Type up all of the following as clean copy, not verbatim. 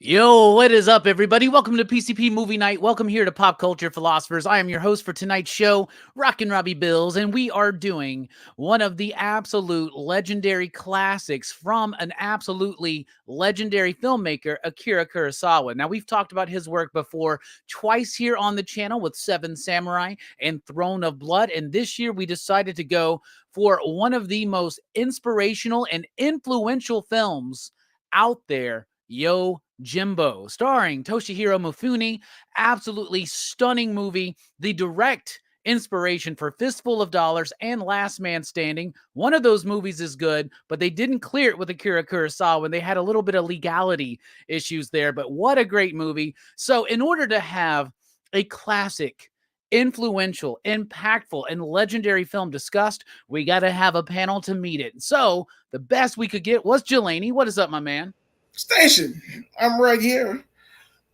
Yo, what is up, everybody? Welcome to PCP Movie Night. Welcome here to Pop Culture Philosophers. I am your host for tonight's show, Rockin' Robbie Bills, and we are doing one of the absolute legendary classics from an absolutely legendary filmmaker, Akira Kurosawa. Now, we've talked about his work before twice here on the channel with Seven Samurai and Throne of Blood, and this year we decided to go for one of the most inspirational and influential films out there, Yojimbo, starring Toshiro Mifune. Absolutely stunning movie. The direct inspiration for Fistful of Dollars and Last Man Standing. One of those movies is good, but they didn't clear it with Akira Kurosawa, and they had a little bit of legality issues there, but what a great movie. So in order to have a classic, influential, impactful, and legendary film discussed, we got to have a panel to meet it. So the best we could get was Jelani. What is up, my man? Station, I'm right here.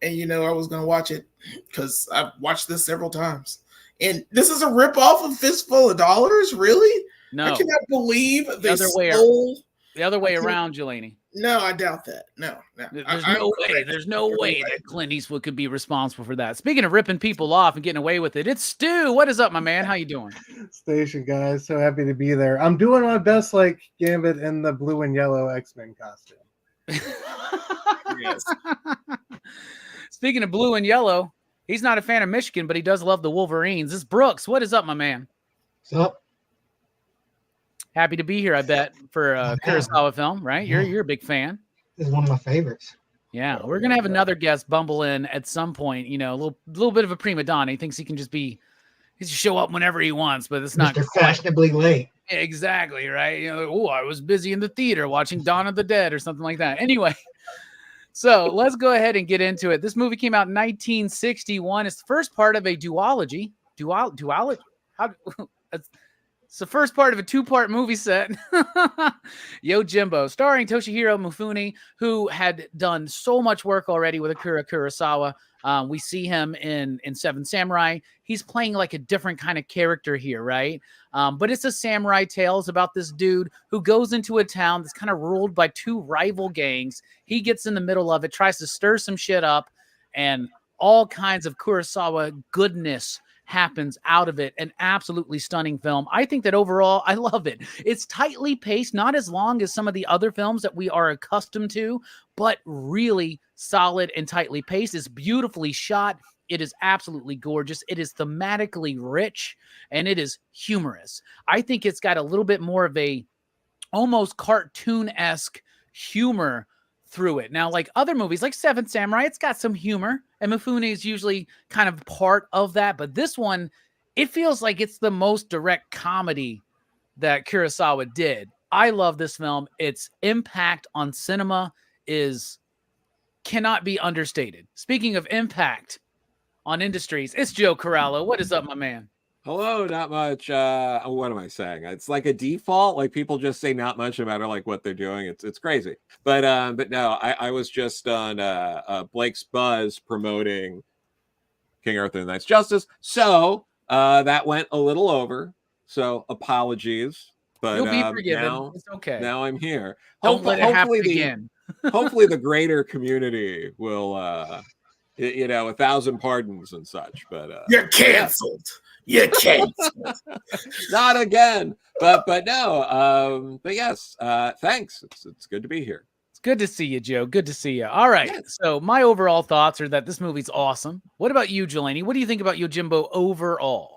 And you know, I was gonna watch it because I've watched this several times. And this is a ripoff of Fistful of Dollars, really? No. I cannot believe they stole the other way around, Jelani. No, I doubt that. No. There's no way that Clint Eastwood could be responsible for that. Speaking of ripping people off and getting away with it, it's Stu. What is up, my man? How you doing? Station, guys. So happy to be there. I'm doing my best like Gambit in the blue and yellow X-Men costume. Yes. Speaking of blue and yellow, he's not a fan of Michigan, but he does love the Wolverines. It's Brooks. What is up, my man? What's up? Happy to be here, I bet, for a Kurosawa film, right? You're a big fan. This is one of my favorites. Yeah, we're gonna have another guest bumble in at some point. You know, a little bit of a prima donna. He thinks he can just show up whenever he wants, but it's not. Mr. Fashionably late. Exactly, right? You know, I was busy in the theater watching Dawn of the Dead or something like that. Anyway, so let's go ahead and get into it. This movie came out in 1961. It's the first part of a duology. Duology? It's the first part of a two-part movie set. Yojimbo, starring Toshiro Mifune, who had done so much work already with Akira Kurosawa. We see him in Seven Samurai. He's playing like a different kind of character here, right? But it's a samurai tale. It's about this dude who goes into a town that's kind of ruled by two rival gangs. He gets in the middle of it, tries to stir some shit up, and all kinds of Kurosawa goodness happens out of it. An absolutely stunning film. I think that overall, I love it. It's tightly paced, not as long as some of the other films that we are accustomed to, but really solid and tightly paced. It's beautifully shot. It is absolutely gorgeous. It is thematically rich, and it is humorous. I think it's got a little bit more of a almost cartoon-esque humor through it. Now, like other movies, like Seven Samurai, it's got some humor, and Mifune is usually kind of part of that, but this one it feels like it's the most direct comedy that Kurosawa did. I love this film. Its impact on cinema cannot be understated. Speaking of impact on industries, it's Joe Corallo. What is up, my man? Hello, not much. What am I saying? It's like a default. Like people just say not much no matter like what they're doing. It's crazy. But no, I was just on Blake's Buzz promoting King Arthur and the Knight's Justice. So that went a little over. So apologies. But you'll be forgiven. It's okay. Now I'm here. Don't let it happen again. Hopefully the greater community will 1,000 pardons and such. But you're canceled. You can't. Not again. But no. But yes. Thanks. It's good to be here. It's good to see you, Joe. Good to see you. All right. Yes. So my overall thoughts are that this movie's awesome. What about you, Jelani? What do you think about Yojimbo overall?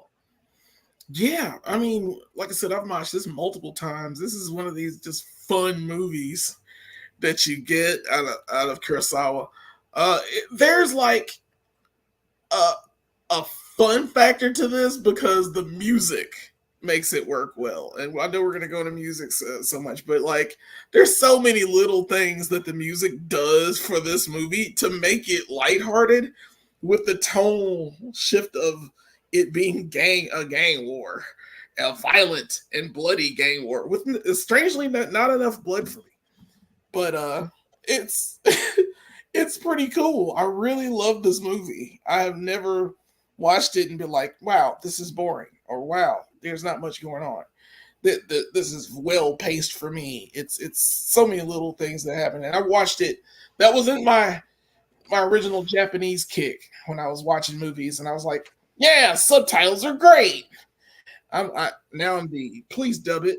Yeah, I mean, like I said, I've watched this multiple times. This is one of these just fun movies that you get out of Kurosawa. There's like a fun factor to this because the music makes it work well. And I know we're going to go into music so much, but like there's so many little things that the music does for this movie to make it lighthearted with the tone shift of it being a gang war, a violent and bloody gang war with strangely not enough blood for me. But it's it's pretty cool. I really love this movie. I have never watched it and been like, wow, this is boring, or wow, there's not much going on. This is well paced for me. It's so many little things that happen, and I watched it. That wasn't my original Japanese kick when I was watching movies, and I was like, yeah, subtitles are great. Now I'm the please dub it.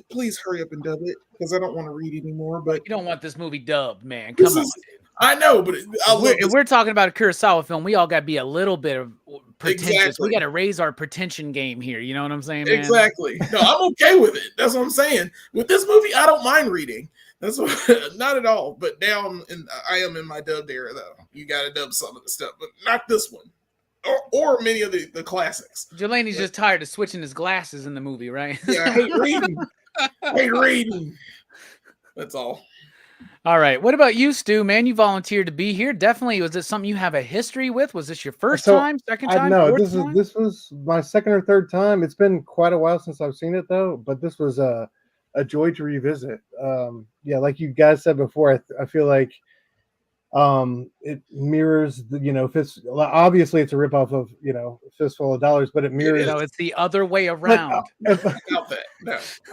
Please hurry up and dub it because I don't want to read anymore. But you don't want this movie dubbed, man. Come on. I know, but if we're talking about a Kurosawa film, we all got to be a little bit of pretentious. Exactly. We got to raise our pretension game here. You know what I'm saying, man? Exactly. No, I'm okay with it. That's what I'm saying. With this movie, I don't mind reading. That's what, not at all. But now I am in my dubbed era, though. You got to dub some of the stuff, but not this one. Or many of the classics. Jelani's just tired of switching his glasses in the movie, right? Yeah, I hate reading. That's all. All right. What about you, Stu? Man, you volunteered to be here. Definitely. Was this something you have a history with? Was this your first time, second time? No, this was my second or third time. It's been quite a while since I've seen it though, but this was a joy to revisit. Yeah, like you guys said before, I feel like it mirrors the obviously it's a ripoff of Fistful of Dollars, but it mirrors. No, it's the other way around. No,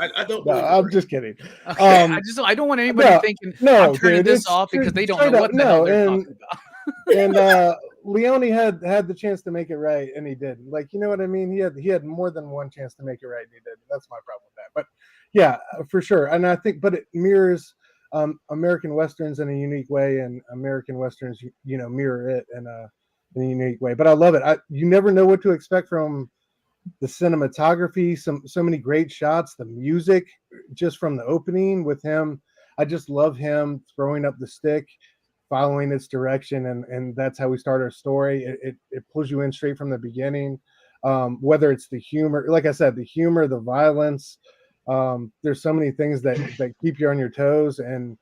I don't. No, I'm just kidding. Okay, I don't want anybody thinking I'm turning this off because they don't know what the hell they're talking about. And Leone had the chance to make it right, and he did. Like, you know what I mean? He had more than one chance to make it right, and he did. That's my problem with that. But yeah, for sure. And I think, but it mirrors American Westerns in a unique way, and American Westerns, mirror it in a unique way. But I love it. You never know what to expect from the cinematography, so many great shots, the music, just from the opening with him. I just love him throwing up the stick, following its direction, and that's how we start our story. It pulls you in straight from the beginning. Whether it's the humor, like I said, the humor, the violence. There's so many things that keep you on your toes, and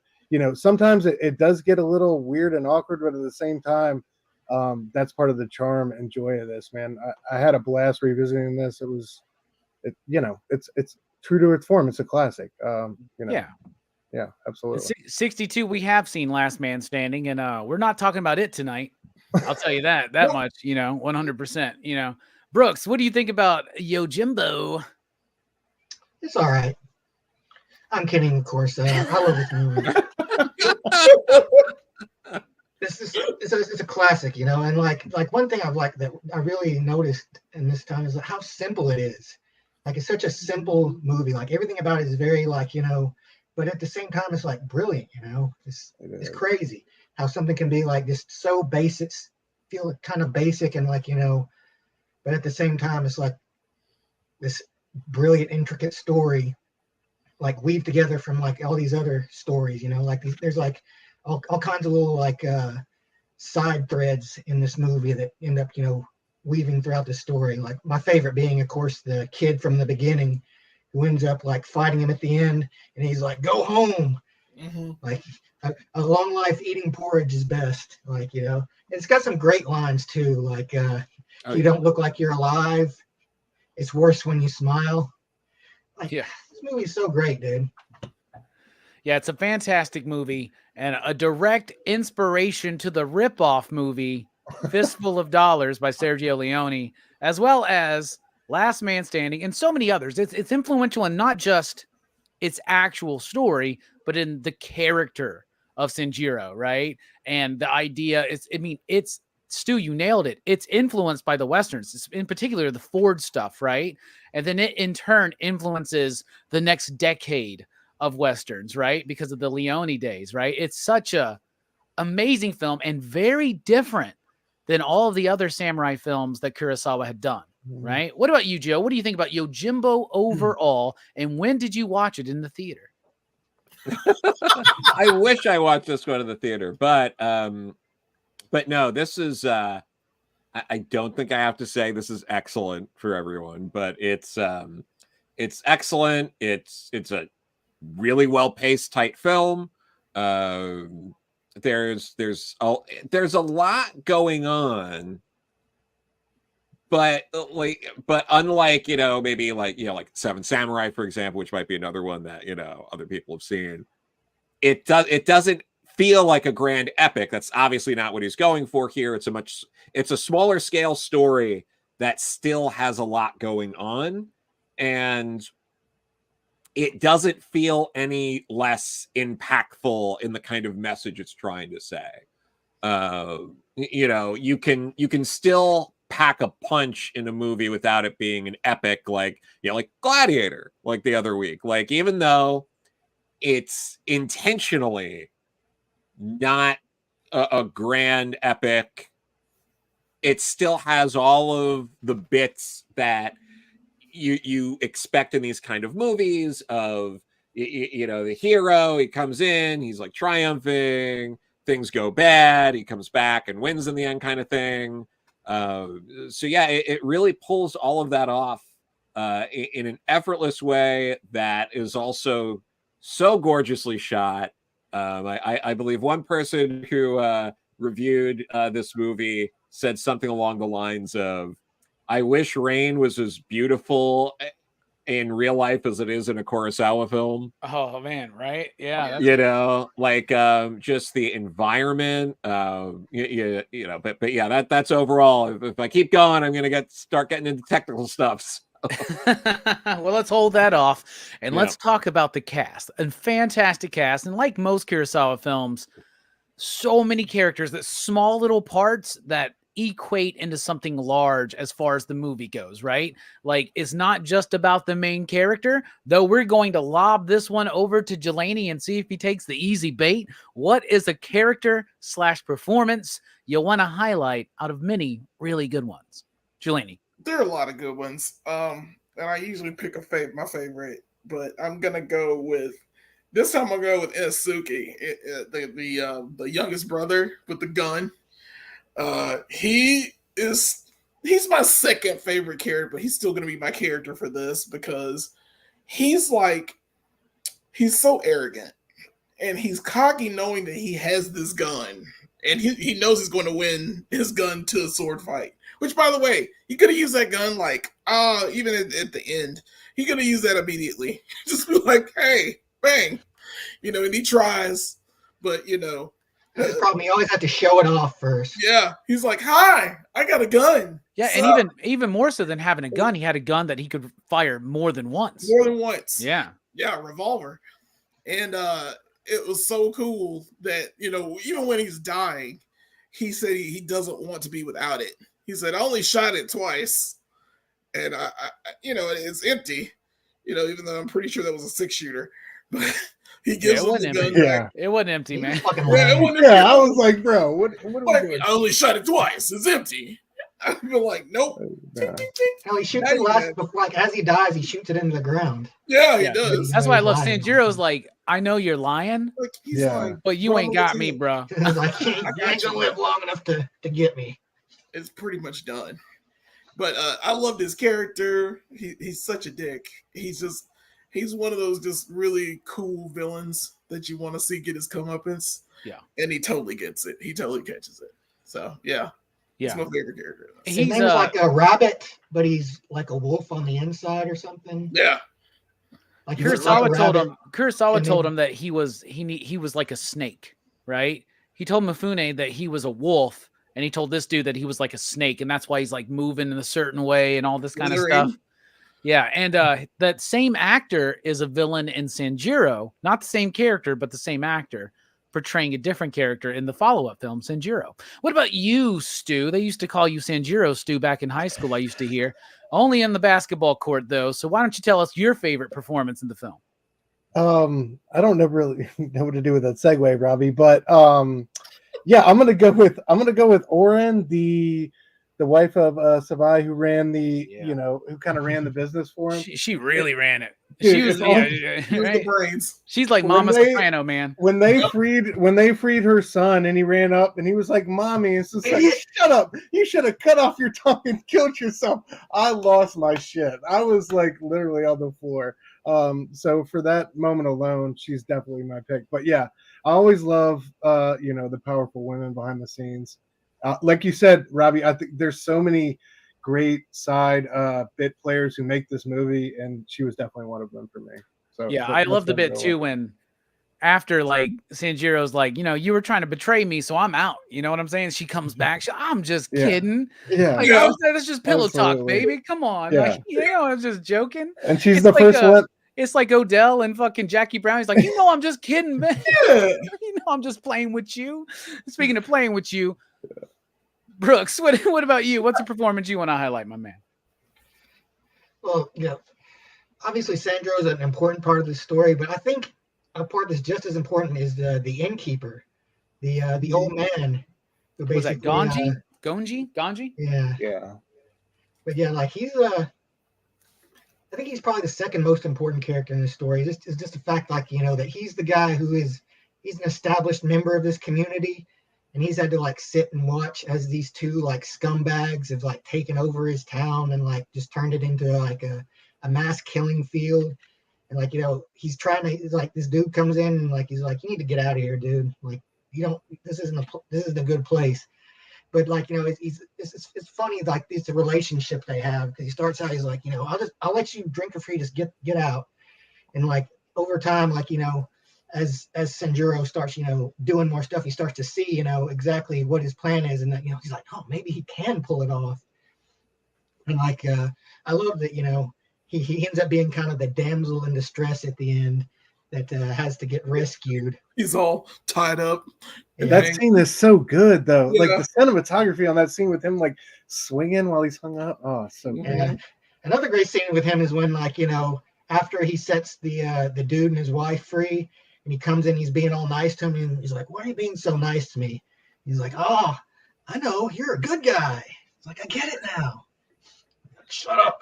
sometimes it does get a little weird and awkward, but at the same time, that's part of the charm and joy of this, man. I had a blast revisiting this. It's true to its form. It's a classic. Yeah, absolutely. 62, we have seen Last Man Standing, and we're not talking about it tonight. I'll tell you that much. 100%. Brooks, what do you think about Yojimbo? It's all right. I'm kidding, of course. I love this movie. It's a classic, and like one thing I've liked that I really noticed in this time is how simple it is. Like, it's such a simple movie. Like, everything about it is very but at the same time it's like brilliant. It's crazy how something can be like just so basic, feel kind of basic, and but at the same time it's like this brilliant, intricate story, like weaved together from like all these other stories. There's like all kinds of little side threads in this movie that end up weaving throughout the story. Like my favorite being, of course, the kid from the beginning who ends up like fighting him at the end, and he's like, "Go home." Mm-hmm. Like a long life eating porridge is best. Like, you know, it's got some great lines too. Like, you don't look like you're alive. It's worse when you smile. Like, Yeah. This movie's so great, dude. Yeah, it's a fantastic movie and a direct inspiration to the ripoff movie Fistful of Dollars by Sergio Leone, as well as Last Man Standing and so many others. It's influential in not just its actual story, but in the character of Sanjiro, right? And the idea is, it's Stu, you nailed it. It's influenced by the Westerns, in particular the Ford stuff, right? And then it in turn influences the next decade of Westerns, right? Because of the Leone days, right? It's such a amazing film and very different than all of the other samurai films that Kurosawa had done, right? What about you, Joe? What do you think about Yojimbo overall? And when did you watch it in the theater? I wish I watched this one in the theater, but no, this is I don't think I have to say this is excellent for everyone, but it's excellent. It's a really well-paced, tight film. There's a lot going on, but unlike, maybe like Seven Samurai, for example, which might be another one that other people have seen, it doesn't feel like a grand epic. That's obviously not what he's going for here. It's a smaller scale story that still has a lot going on, and it doesn't feel any less impactful in the kind of message it's trying to say. You can still pack a punch in a movie without it being an epic, like Gladiator, like the other week. Like, even though it's intentionally not a grand epic, it still has all of the bits that you expect in these kind of movies of, the hero, he comes in, he's like triumphing, things go bad, he comes back and wins in the end, kind of thing. So yeah, it really pulls all of that off in an effortless way that is also so gorgeously shot. I believe one person who reviewed this movie said something along the lines of, "I wish rain was as beautiful in real life as it is in a Kurosawa film." Oh man, right? Yeah. Just the environment, but yeah, that's overall. If I keep going, I'm gonna start getting into technical stuff. Well, let's hold that off and let's talk about the cast. A fantastic cast, and like most Kurosawa films, so many characters, that small little parts that equate into something large as far as the movie goes, right? Like, it's not just about the main character, though we're going to lob this one over to Jelani and see if he takes the easy bait. What is a character / performance you'll want to highlight out of many really good ones? Jelani. There are a lot of good ones. And I usually pick my favorite, but I'm gonna go with this time. I'll go with Inosuke, the youngest brother with the gun. He's my second favorite character, but he's still gonna be my character for this because he's so arrogant and he's cocky, knowing that he has this gun and he knows he's going to win his gun to a sword fight. Which, by the way, he could have used that gun even at the end. He could have used that immediately. Just be like, hey, bang, and he tries, but That's the problem. You always have to show it off first. Yeah, he's like, "Hi, I got a gun." Yeah, and even more so than having a gun, he had a gun that he could fire more than once. Yeah, a revolver, and it was so cool that even when he's dying, he said he doesn't want to be without it. He said, "I only shot it twice, and I it's empty." Even though I'm pretty sure that was a 6-shooter, but. He gives him the gun back. It wasn't empty, man. I was like, bro, what are we doing? I only shot it twice. It's empty. I feel like, nope. Hell, he shoots it as he dies, he shoots it into the ground. Yeah, he does. That's why I love Sanjiro's like, I know you're lying, but you ain't got me, bro. Like, you ain't gonna live long enough to get me. It's pretty much done. But I loved his character. He's such a dick. He's one of those just really cool villains that you want to see get his comeuppance. Yeah. And he totally gets it. He totally catches it. So yeah. He's my favorite character. His name's like a rabbit, but he's like a wolf on the inside or something. Yeah. Like Kurosawa told him that he was like a snake, right? He told Mifune that he was a wolf, and he told this dude that he was like a snake, and that's why he's like moving in a certain way and all this kind of stuff. Yeah, and that same actor is a villain in Sanjuro, not the same character, but the same actor portraying a different character in the follow-up film, Sanjuro. What about you, Stu? They used to call you Sanjuro, Stu, back in high school, I used to hear. Only in the basketball court, though. So why don't you tell us your favorite performance in the film? I don't really know what to do with that segue, Robbie, but yeah, I'm gonna go with Oren, the wife of Savai, who ran who kind of ran the business for him. She really ran it. Dude, she was the brains. She's like Mama Soprano, man. When they freed her son, and he ran up and he was like, "Mommy," it's just like, "Shut up! You should have cut off your tongue and killed yourself." I lost my shit. I was like literally on the floor. So for that moment alone, she's definitely my pick. But yeah, I always love the powerful women behind the scenes. Like you said, Robbie, I think there's so many great side bit players who make this movie, and she was definitely one of them for me. So yeah, I love the bit too when after like Sanjiro's like, you were trying to betray me, so I'm out. You know what I'm saying? She comes back. I'm just kidding. Yeah, like, that's just pillow talk, baby. Come on, yeah. I'm just joking. And she's the first one. It's like Odell and fucking Jackie Brown. He's like, I'm just kidding, man. I'm just playing with you. Speaking of playing with you, Brooks, what about you? What's a performance you want to highlight, my man? Well, obviously Sandro is an important part of the story, but I think a part that's just as important is the innkeeper, the old man who basically was that Ganji? Yeah. But yeah, like he's I think he's probably the second most important character in the story. It's just the fact, like, that he's the guy he's an established member of this community. And he's had to like sit and watch as these two like scumbags have like taken over his town and like just turned it into like a mass killing field. And like, he's trying to, like, this dude comes in and like, he's like, "You need to get out of here, dude. Like, this isn't a good place." But like, it's funny, like this relationship they have, because he starts out, he's like, I'll let you drink for free, just get out. And like over time, like, as Sanjuro starts, doing more stuff, he starts to see, exactly what his plan is. And that, he's like, oh, maybe he can pull it off. And like, I love that, he ends up being kind of the damsel in distress at the end that has to get rescued. He's all tied up. And that scene is so good, though. Yeah. Like the cinematography on that scene with him, like swinging while he's hung up. Oh, so good. And another great scene with him is when, like, after he sets the dude and his wife free, and he comes in, he's being all nice to him, and he's like, "Why are you being so nice to me?" He's like, "Oh, I know, you're a good guy." He's like, "I get it now." Shut up.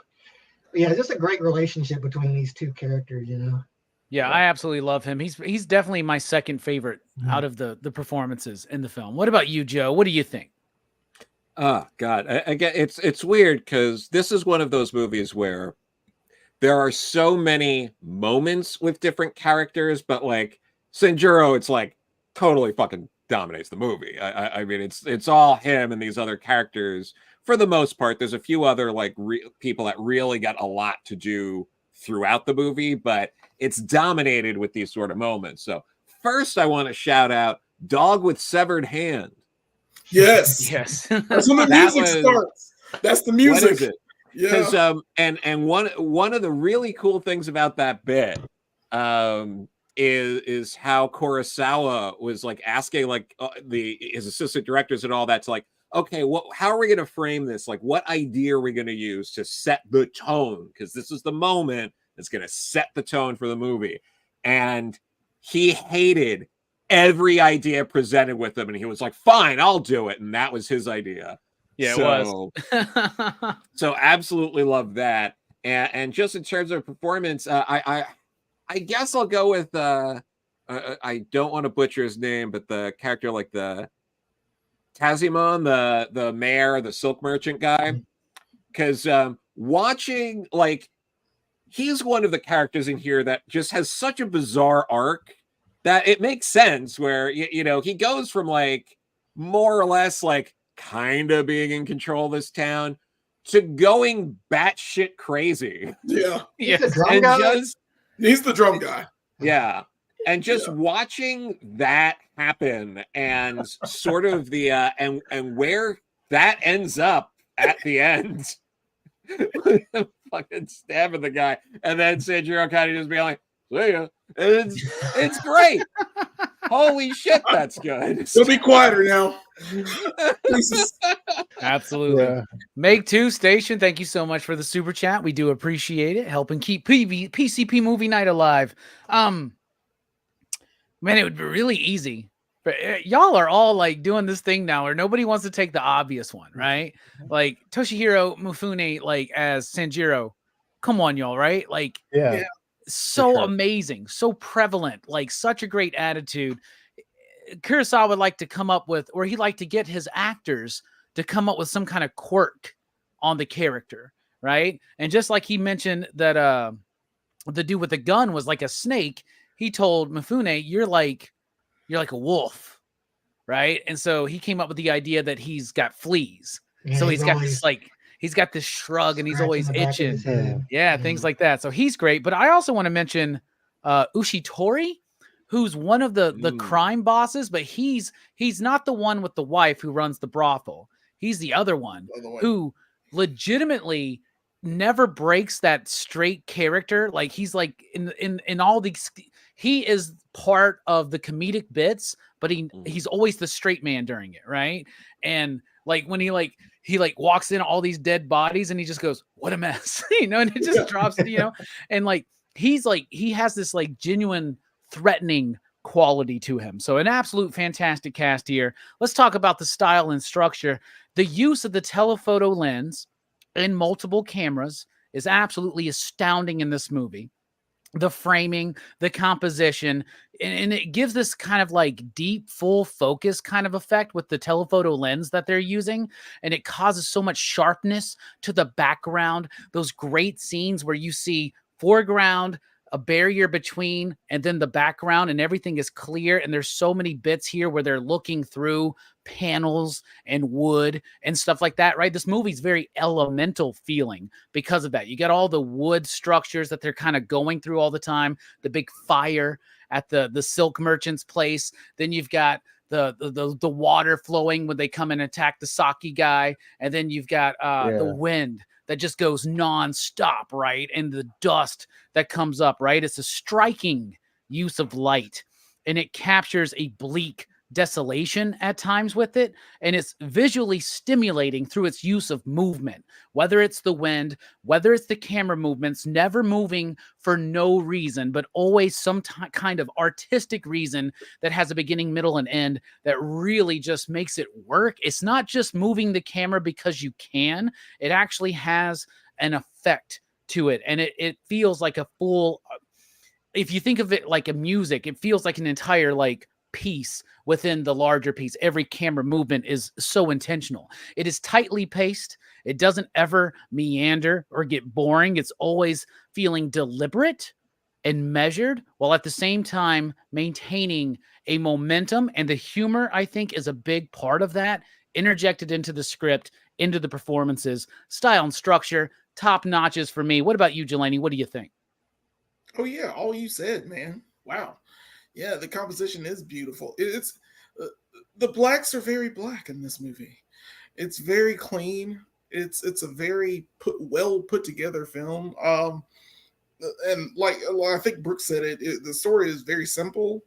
But yeah, just a great relationship between these two characters, Yeah, I absolutely love him. He's definitely my second favorite out of the performances in the film. What about you, Joe? What do you think? Oh God, again, it's weird because this is one of those movies where there are so many moments with different characters, but like Sanjuro, it's like totally fucking dominates the movie. I mean, it's all him and these other characters for the most part. There's a few other like people that really got a lot to do throughout the movie, but it's dominated with these sort of moments. So first, I want to shout out Dog with Severed Hand. Yes. That's when the music starts. That's the music. What is it? Yeah. Because and one of the really cool things about that bit is how Kurosawa was like asking like his assistant directors and all that's like, okay, how are we going to frame this? Like, what idea are we going to use to set the tone? Because this is the moment that's going to set the tone for the movie. And he hated every idea presented with him, and he was like, "Fine, I'll do it." And that was his idea. Yeah, it was. So absolutely love that. And just in terms of performance, I guess I'll go with I don't want to butcher his name, but the character like the Kazimon, the mayor, the silk merchant guy. because watching, like, he's one of the characters in here that just has such a bizarre arc that it makes sense where, you know, he goes from like more or less like kind of being in control of this town to going batshit crazy. Yeah. He's the Yes. drum And guy. just, He's the drum guy. yeah. And just Yeah. watching that happen and sort of the and where that ends up at the end. Fucking stabbing the guy, and then Sanjiro kind of just being like, "See ya." And it's great. Holy shit, that's good. He'll be quieter now. Jesus. Absolutely. Yeah. Make Two Station, thank you so much for the super chat. We do appreciate it, helping keep PCP movie night alive. Man, it would be really easy. But y'all are all like doing this thing now where nobody wants to take the obvious one, right? Like Toshiro Mifune, like as Sanjiro. Come on, y'all, right? Like, Yeah. Yeah. so sure. amazing, so prevalent, like such a great attitude. Kurosawa would like to come up with, or he'd like to get his actors to come up with some kind of quirk on the character, right? And just like he mentioned that the dude with the gun was like a snake, he told Mifune, you're like a wolf, right? And so he came up with the idea that he's got fleas. Yeah, So he's he's got always this like, he's got this shrug and he's scratching always the back of itching. his head. Yeah, things like that. So he's great. But I also want to mention Ushitori, who's one of the crime bosses, but he's not the one with the wife who runs the brothel. He's the other one By the way. who legitimately never breaks that straight character. Like he's like in all these, he is part of the comedic bits, but he's always the straight man during it, right? And like when he walks in all these dead bodies and he just goes, what a mess, you know, and it just drops, you know, and like he has this like genuine threatening quality to him. So an absolute fantastic cast here. Let's talk about the style and structure. The use of the telephoto lens in multiple cameras is absolutely astounding in this movie. The framing, the composition, and it gives this kind of like deep, full focus kind of effect with the telephoto lens that they're using. And it causes so much sharpness to the background. Those great scenes where you see foreground, a barrier between, and then the background, and everything is clear. And there's so many bits here where they're looking through panels and wood and stuff like that, right? This movie's very elemental feeling because of that. You got all the wood structures that they're kind of going through all the time, the big fire at the silk merchant's place. Then you've got the water flowing when they come and attack the sake guy. And then you've got the wind that just goes nonstop, right? And the dust that comes up, right? It's a striking use of light, and it captures a bleak desolation at times with it, and it's visually stimulating through its use of movement, whether it's the wind, whether it's the camera movements, never moving for no reason, but always some kind of artistic reason that has a beginning, middle, and end that really just makes it work. It's not just moving the camera because you can, it actually has an effect to it, and it feels like a full, if you think of it like a music, it feels like an entire like piece within the larger piece. Every camera movement is so intentional. It is tightly paced. It doesn't ever meander or get boring. It's always feeling deliberate and measured, while at the same time maintaining a momentum. And the humor, I think, is a big part of that, interjected into the script, into the performances. Style and structure, top notches for me. What about you, Jelani? What do you think? Oh yeah, all you said, man. Wow. Yeah, the composition is beautiful. It's the blacks are very black in this movie. It's very clean. It's a very well put together film. And like I think Brooks said, the story is very simple.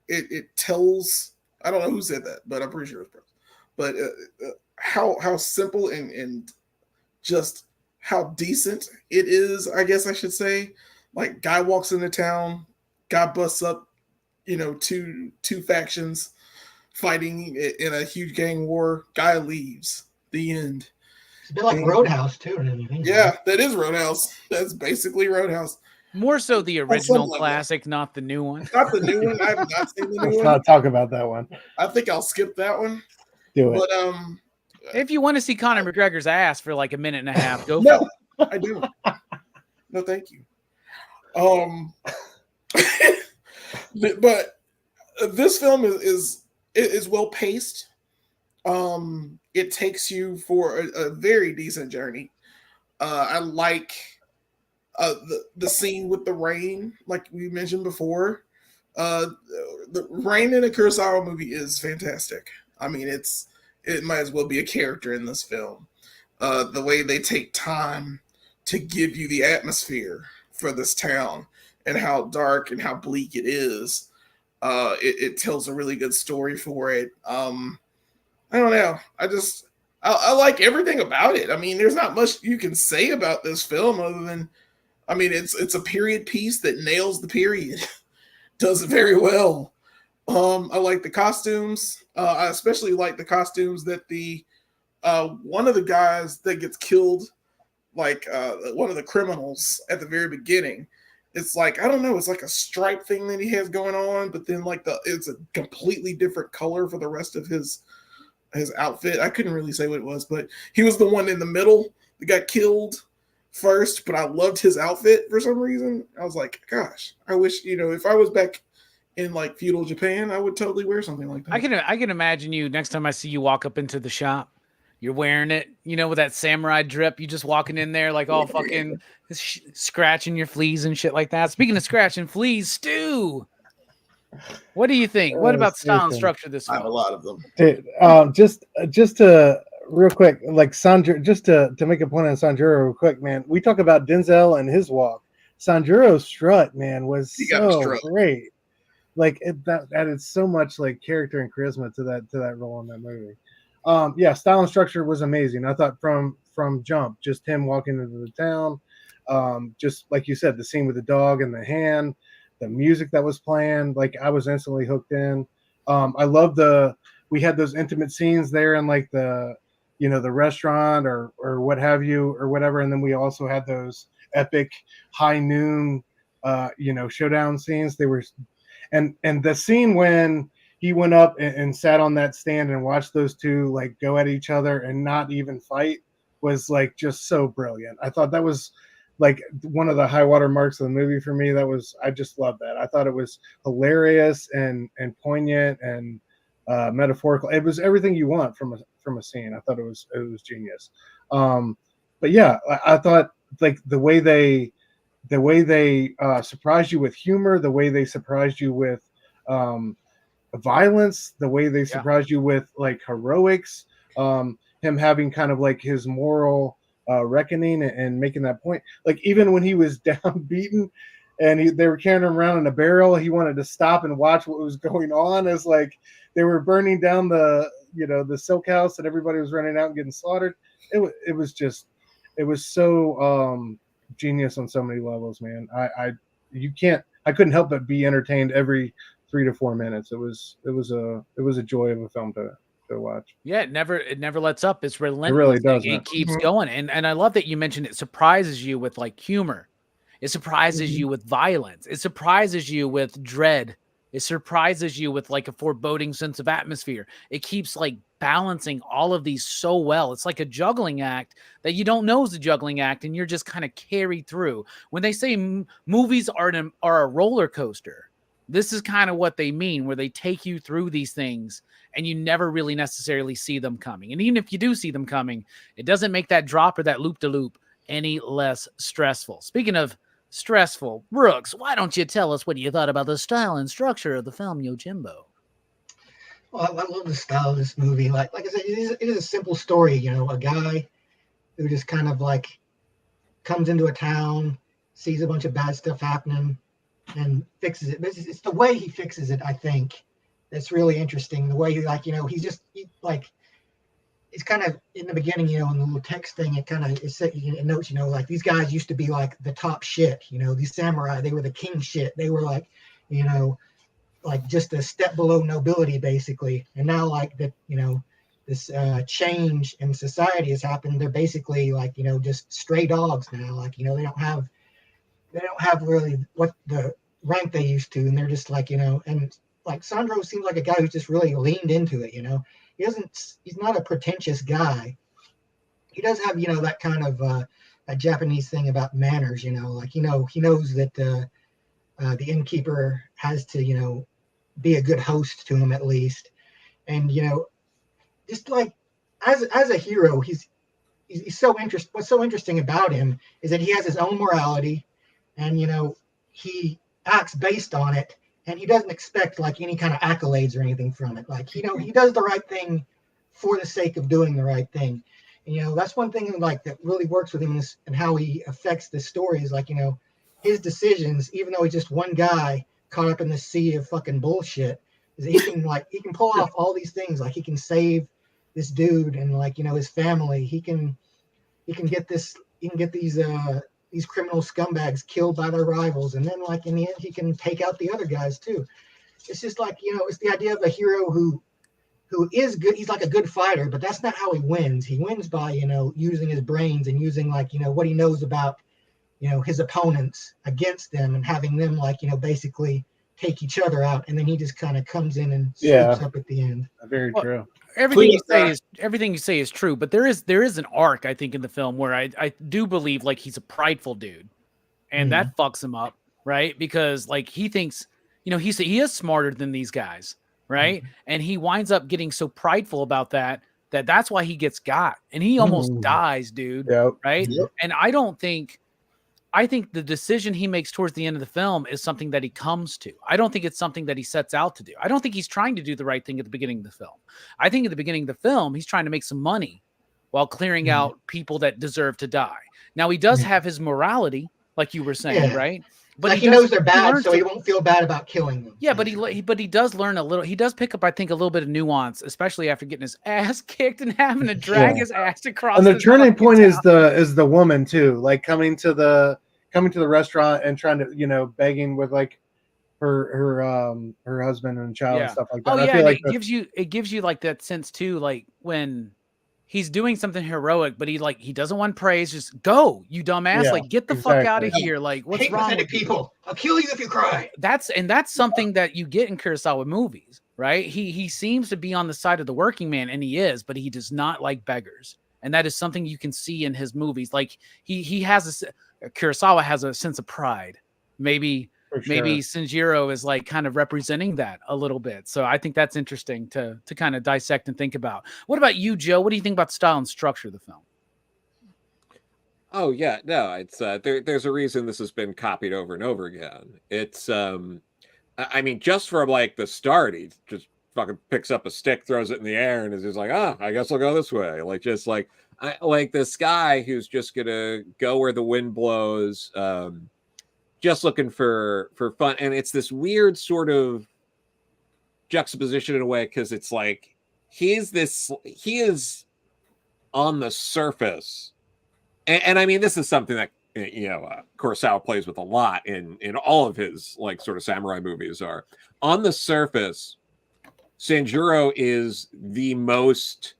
It tells, I don't know who said that, but I'm pretty sure it's Brooks. But how simple and just how decent it is, I guess I should say. Like, guy walks into town, guy busts up, you know, two factions fighting in a huge gang war. Guy leaves. The end. It's a bit like Roadhouse too. Yeah, that is Roadhouse. That's basically Roadhouse. More so the original like classic, not the new one. Not the new one. I have not seen the new Let's one. not talk about that one. I think I'll skip that one. Do it. But If you want to see Conor McGregor's ass for like a minute and a half, go for No, it. I do. No, thank you. But this film is well paced. It takes you for a very decent journey. I like the scene with the rain, like we mentioned before. The rain in a Kurosawa movie is fantastic. I mean, it might as well be a character in this film. The way they take time to give you the atmosphere for this town and how dark and how bleak it is. It tells a really good story for it. I don't know. I like everything about it. I mean, there's not much you can say about this film other than, I mean, it's a period piece that nails the period. Does it very well. I like the costumes. I especially like the costumes that the one of the guys that gets killed, like one of the criminals at the very beginning. It's like, I don't know, it's like a stripe thing that he has going on, but then like it's a completely different color for the rest of his outfit. I couldn't really say what it was, but he was the one in the middle that got killed first, but I loved his outfit for some reason. I was like, gosh, I wish, if I was back in like feudal Japan, I would totally wear something like that. I can imagine you next time I see you walk up into the shop, you're wearing it, with that samurai drip. You just walking in there like all fucking scratching your fleas and shit like that. Speaking of scratching fleas, Stu, what do you think? What about style and structure this I have a film? lot of them. Dude, just to real quick, like Sanjuro, just to make a point on Sanjuro real quick, man. We talk about Denzel and his walk. Sanjuro's strut, man, was so great. Like that added so much like character and charisma to that role in that movie. Yeah, style and structure was amazing. I thought from jump, just him walking into the town, just like you said, the scene with the dog and the hand, the music that was playing, like I was instantly hooked in. I love we had those intimate scenes there in like the restaurant or what have you or whatever, and then we also had those epic high noon showdown scenes. They were, and the scene when he went up and sat on that stand and watched those two like go at each other and not even fight was like just so brilliant. I thought that was like one of the high water marks of the movie for me. I just loved that. I thought it was hilarious and poignant and metaphorical. It was everything you want from a scene. I thought it was genius. But yeah, I thought like the way they surprised you with humor, the way they surprised you with violence, the way they surprised you with like heroics, him having kind of like his moral reckoning and making that point. Like even when he was down beaten and they were carrying him around in a barrel, he wanted to stop and watch what was going on as like they were burning down the silk house and everybody was running out and getting slaughtered. It was so genius on so many levels, man. I couldn't help but be entertained every 3 to 4 minutes. It was a joy of a film to watch. Yeah, it never lets up. It's relentless. It really doesn't. It keeps going. And I love that you mentioned it surprises you with like humor. It surprises you with violence. It surprises you with dread. It surprises you with like a foreboding sense of atmosphere. It keeps like balancing all of these so well. It's like a juggling act that you don't know is a juggling act, and you're just kind of carried through. When they say movies are a roller coaster, this is kind of what they mean, where they take you through these things and you never really necessarily see them coming. And even if you do see them coming, it doesn't make that drop or that loop-de-loop any less stressful. Speaking of stressful, Brooks, why don't you tell us what you thought about the style and structure of the film, Yojimbo? Well, I love the style of this movie. Like I said, it is a simple story. A guy who just kind of like comes into a town, sees a bunch of bad stuff happening, and fixes it. But it's the way he fixes it, I think, that's really interesting. The way it's kind of in the beginning, in the little text thing, it notes, like these guys used to be like the top shit, these samurai, they were the king shit. They were like, like just a step below nobility basically. And now like that, this change in society has happened. They're basically like, just stray dogs now. Like, they don't have really what the rank they used to. And they're just like, and like Sandro seems like a guy who's just really leaned into it, he's not a pretentious guy. He does have, that kind of a Japanese thing about manners, like, he knows that the innkeeper has to, be a good host to him at least. And, just like as a hero, he's so interesting. What's so interesting about him is that he has his own morality, and, he acts based on it, and he doesn't expect like any kind of accolades or anything from it. Like, he does the right thing for the sake of doing the right thing. And, that's one thing like that really works with him and how he affects the story is like, his decisions, even though he's just one guy caught up in the sea of fucking bullshit, is that he can pull off all these things. Like, he can save this dude and like, his family. He can get these criminal scumbags killed by their rivals, and then like in the end he can take out the other guys too. It's just like, it's the idea of a hero who is good. He's like a good fighter, but that's not how he wins. He wins by, using his brains and using like, what he knows about, his opponents against them, and having them like, basically take each other out. And then he just kind of comes in and sweeps up at the end. Very true. Everything you say is true, but there is an arc, I think, in the film where I do believe like he's a prideful dude, and that fucks him up, right? Because like he thinks, he is smarter than these guys, right? And he winds up getting so prideful about that's why he gets got, and he almost dies, dude. Right? Yep. And I think the decision he makes towards the end of the film is something that he comes to. I don't think it's something that he sets out to do. I don't think he's trying to do the right thing at the beginning of the film. I think at the beginning of the film, he's trying to make some money while clearing out people that deserve to die. Now, he does have his morality, like you were saying, right? But like he knows they're bad, so he won't feel bad about killing them. Yeah, but he does learn a little. He does pick up, I think, a little bit of nuance, especially after getting his ass kicked and having to drag his ass across. And the turning point is the woman too, like coming to the restaurant and trying to, begging with like her husband and child and stuff like that. Oh, I feel like it gives you like that sense too, like when he's doing something heroic, but he doesn't want praise. Just go, you dumbass! Like, get the fuck out of here! Like, what's wrong with people? I'll kill you if you cry. That's something that you get in Kurosawa movies, right? He seems to be on the side of the working man, and he is, but he does not like beggars, and that is something you can see in his movies. Like he has Kurosawa has a sense of pride. Maybe Shinjiro is like kind of representing that a little bit. So I think that's interesting to kind of dissect and think about. What about you, Joe? What do you think about the style and structure of the film? Oh yeah, no, it's there's a reason this has been copied over and over again. It's I mean, just from like the start, he just fucking picks up a stick, throws it in the air, and is just like, I guess I'll go this way. Like, just like like this guy who's just gonna go where the wind blows, just looking for fun. And it's this weird sort of juxtaposition in a way, because it's like he is on the surface, and I mean, this is something that Kurosawa plays with a lot in all of his like sort of samurai movies. Are on the surface, Sanjuro is the most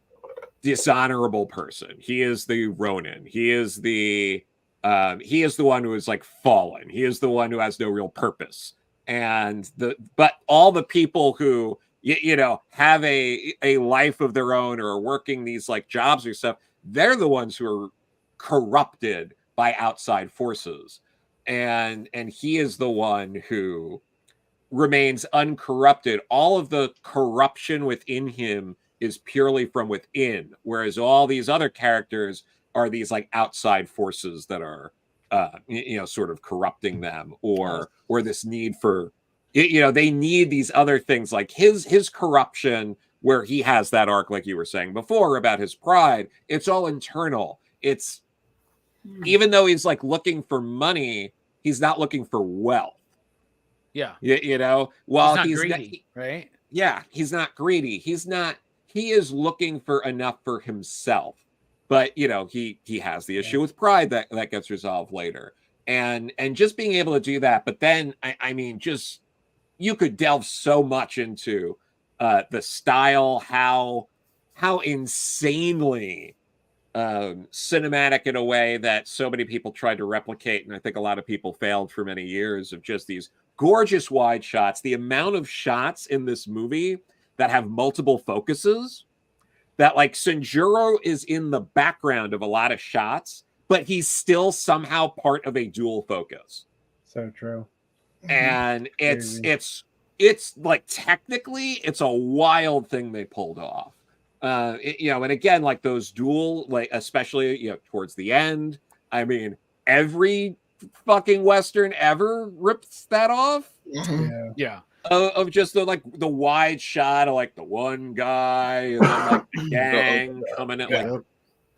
dishonorable person. He is the Ronin. He is the one who is like fallen. He is the one who has no real purpose. And but all the people who have a life of their own or are working these like jobs or stuff, they're the ones who are corrupted by outside forces. And he is the one who remains uncorrupted. All of the corruption within him is purely from within, whereas all these other characters are these like outside forces that are sort of corrupting them, or this need for they need these other things, like his corruption, where he has that arc like you were saying before about his pride. It's all internal. It's even though he's like looking for money, he's not looking for wealth. While he's not greedy, right? Yeah, he's not greedy. He is looking for enough for himself. But he has the issue with pride that gets resolved later. And just being able to do that, but then I mean, just you could delve so much into the style, how insanely cinematic in a way that so many people tried to replicate, and I think a lot of people failed for many years, of just these gorgeous wide shots. The amount of shots in this movie that have multiple focuses that like Sanjuro is in the background of a lot of shots, but he's still somehow part of a dual focus. So true. And it's like technically it's a wild thing they pulled off. You know, and again, like those dual, like especially, you know, towards the end, I mean, every fucking Western ever rips that off. Yeah. Of just the like the wide shot of like the one guy and then like the gang coming at like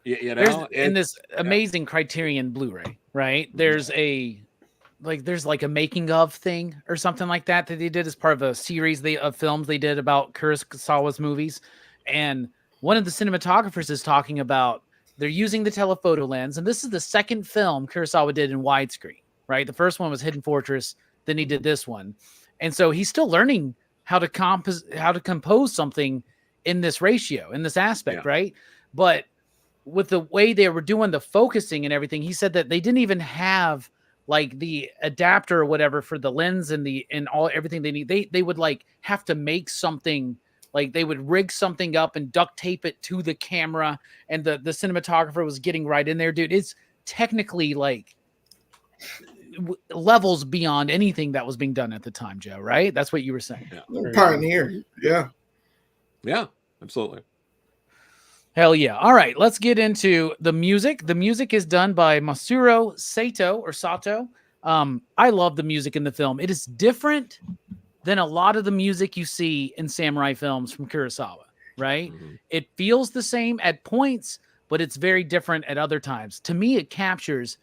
you know, in this amazing Criterion Blu-ray, right? There's a making of thing or something like that they did as part of a series of films they did about Kurosawa's movies, and one of the cinematographers is talking about they're using the telephoto lens, and this is the second film Kurosawa did in widescreen, right? The first one was Hidden Fortress, then he did this one. And so he's still learning how to compose something in this ratio, in this aspect, right? But with the way they were doing the focusing and everything, he said that they didn't even have like the adapter or whatever for the lens and everything they need. They would like have to make something, like they would rig something up and duct tape it to the camera, and the cinematographer was getting right in there, dude. It's technically like levels beyond anything that was being done at the time, Joe, right? That's what you were saying. Pioneer. Yeah, absolutely. Hell yeah. All right, let's get into the music. The music is done by Masaru Sato. I love the music in the film. It is different than a lot of the music you see in samurai films from Kurosawa, right? It feels the same at points, but it's very different at other times. To me, it captures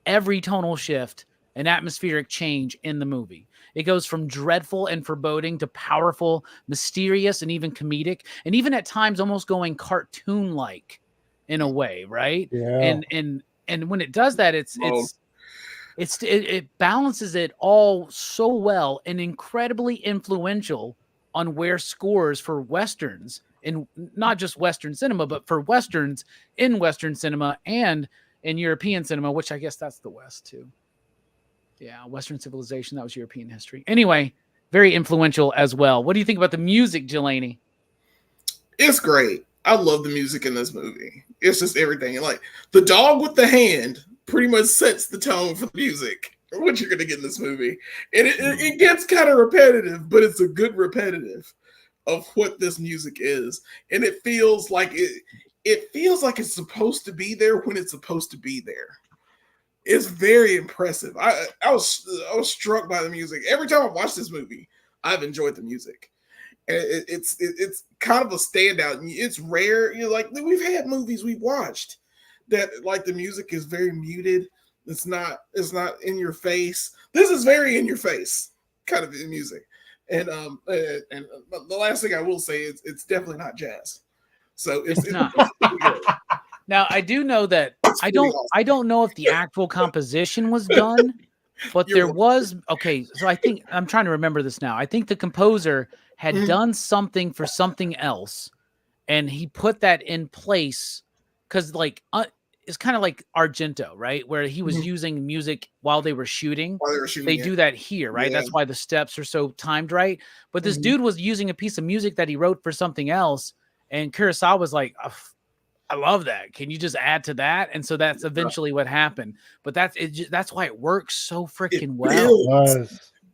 every tonal shift and atmospheric change in the movie. It goes from dreadful and foreboding to powerful, mysterious, and even comedic, and even at times almost going cartoon-like in a way, right? Yeah. And when it does that, it balances it all so well and incredibly influential on where scores for Westerns, in not just Western cinema, but for Westerns in Western cinema and in European cinema, which I guess that's the West too. Yeah, Western civilization, that was European history. Anyway, very influential as well. What do you think about the music, Jelani? It's great. I love the music in this movie. It's just everything. Like the dog with the hand pretty much sets the tone for the music, what you're going to get in this movie. And it gets kind of repetitive, but it's a good repetitive of what this music is. And it feels like it's supposed to be there when it's supposed to be there. It's very impressive. I was struck by the music. Every time I watch this movie, I've enjoyed the music. And it's kind of a standout. It's rare. You know, like we've had movies we've watched that like the music is very muted. It's not in your face. This is very in your face kind of music. And the last thing I will say is it's definitely not jazz. So it's not. Now I do know that I don't know if the actual composition was done, but there was so I think I'm trying to remember this now. I think the composer had done something for something else, and he put that in place because like it's kind of like Argento, right? Where he was using music while they were shooting. They do that here, right? Yeah. That's why the steps are so timed right. But this dude was using a piece of music that he wrote for something else, and Kurosawa was like, I love that. Can you just add to that? And so that's eventually what happened. But that's why it works so freaking well.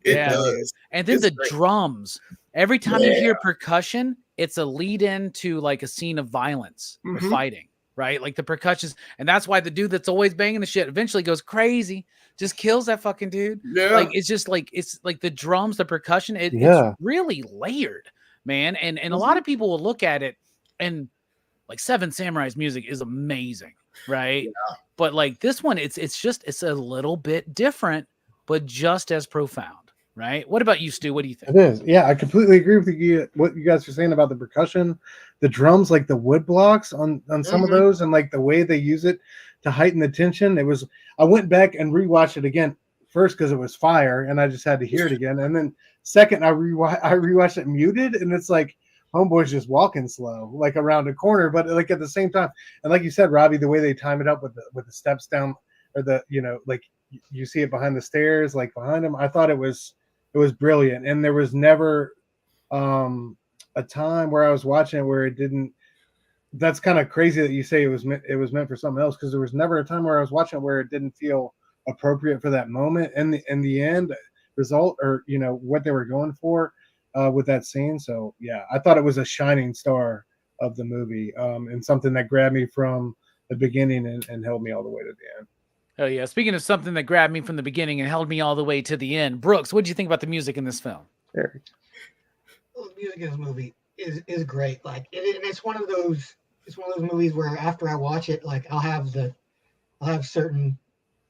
It does. And then the drums. Every time you hear percussion, it's a lead in to like a scene of violence or fighting, right? Like the percussions. And that's why the dude that's always banging the shit eventually goes crazy, just kills that fucking dude. Yeah. Like it's like the drums, the percussion, it's really layered, man. And a lot of people will look at it and like Seven Samurai's music is amazing, right? Yeah. But like this one, it's a little bit different, but just as profound, right? What about you, Stu? What do you think? It is. Yeah, I completely agree with you. What you guys are saying about the percussion, the drums, like the wood blocks on some of those, and like the way they use it to heighten the tension. I went back and rewatched it again first because it was fire, and I just had to hear it again. And then second, I rewatched it muted, and it's like homeboy's just walking slow, like around a corner, but like at the same time, and like you said, Robbie, the way they time it up with the steps down, or the like you see it behind the stairs, like behind him. I thought it was brilliant, and there was never a time where I was watching it where it didn't that's kind of crazy that you say it was meant for something else, because there was never a time where I was watching it where it didn't feel appropriate for that moment and the end result, or what they were going for with that scene. So yeah, I thought it was a shining star of the movie, and something that grabbed me from the beginning and held me all the way to the end. Oh yeah. Speaking of something that grabbed me from the beginning and held me all the way to the end, Brooks, what did you think about the music in this film? Eric. Well, the music in this movie is great. Like, and it's one of those movies where after I watch it, like I'll have certain,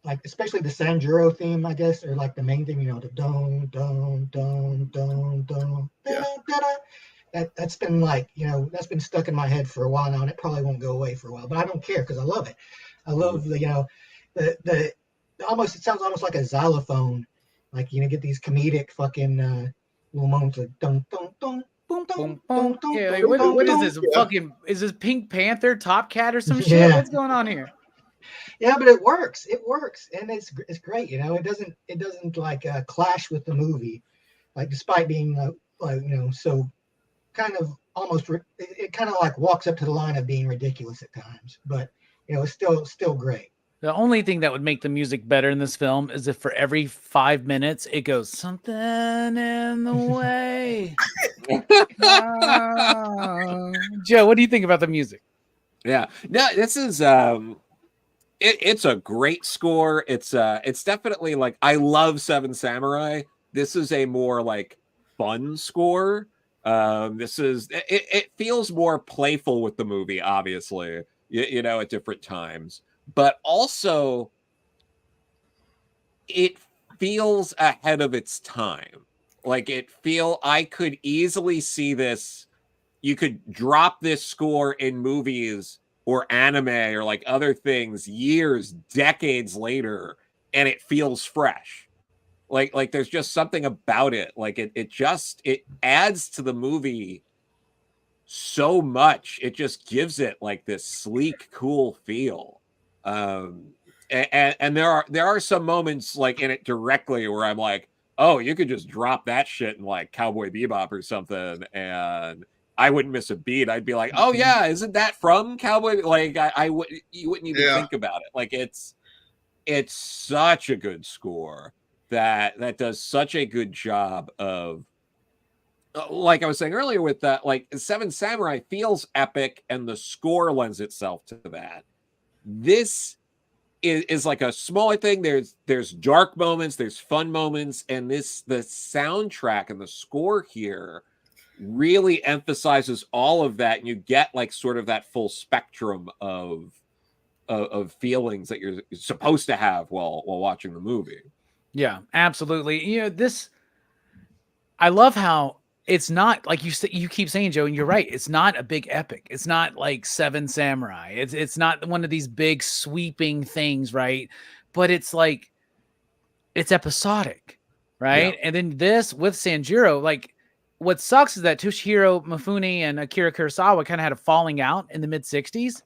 like, especially the Sanjuro theme, I guess, or like the main theme, the don don don don don da, da, da. That's been like, that's been stuck in my head for a while now, and it probably won't go away for a while. But I don't care because I love it. I love the almost, it sounds almost like a xylophone, like get these comedic fucking little moments like dun dun dun. Boom, boom, boom, boom, Yeah, like, boom, what is boom, this? boom. Fucking, is this Pink Panther, Top Cat, or some shit? Yeah. What's going on here? Yeah, but it works. It works, and it's great. It doesn't like clash with the movie, like despite being so kind of almost it kind of like walks up to the line of being ridiculous at times, but it's still great. The only thing that would make the music better in this film is if for every 5 minutes it goes something in the way. Joe, what do you think about the music? Yeah, no, this is it's a great score. It's definitely, like, I love Seven Samurai. This is a more like fun score. It feels more playful with the movie, obviously, at different times, but also it feels ahead of its time. Like, I could easily see this. You could drop this score in movies or anime or like other things years, decades later, and it feels fresh. Like there's just something about it. Like it adds to the movie so much. It just gives it like this sleek, cool feel. And there are some moments like in it directly where I'm like, oh, you could just drop that shit in like Cowboy Bebop or something, and I wouldn't miss a beat. I'd be like, oh yeah, isn't that from Cowboy? Like you wouldn't even think about it. Like it's such a good score that does such a good job of, like I was saying earlier with that, like Seven Samurai feels epic and the score lends itself to that. This is like a smaller thing. There's dark moments, there's fun moments, and the soundtrack and the score here really emphasizes all of that, and you get like sort of that full spectrum of feelings that you're supposed to have while watching the movie. Yeah, absolutely. I love how it's not like you keep saying, Joe, and you're right. It's not a big epic. It's not like Seven Samurai. It's not one of these big sweeping things, right? But it's like, it's episodic, right? Yeah. And then this with Sanjuro, like, what sucks is that Toshiro Mifune and Akira Kurosawa kind of had a falling out in the mid-'60s.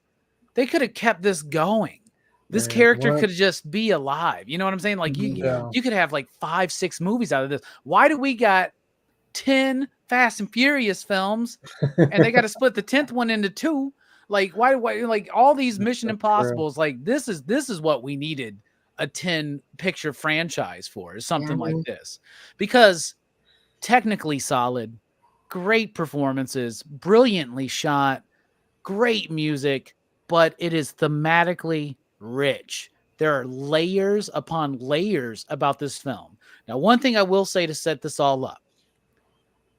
They could have kept this going. This character could just be alive. You know what I'm saying? Like you could have like 5-6 movies out of this. Why do we got 10 Fast and Furious films and they got to split the 10th one into 2? Like why like all these Mission Impossibles? Like this is what we needed a 10 picture franchise for, is something like this, because technically solid, great performances, brilliantly shot, great music, but it is thematically rich. There are layers upon layers about this film. Now, one thing I will say to set this all up,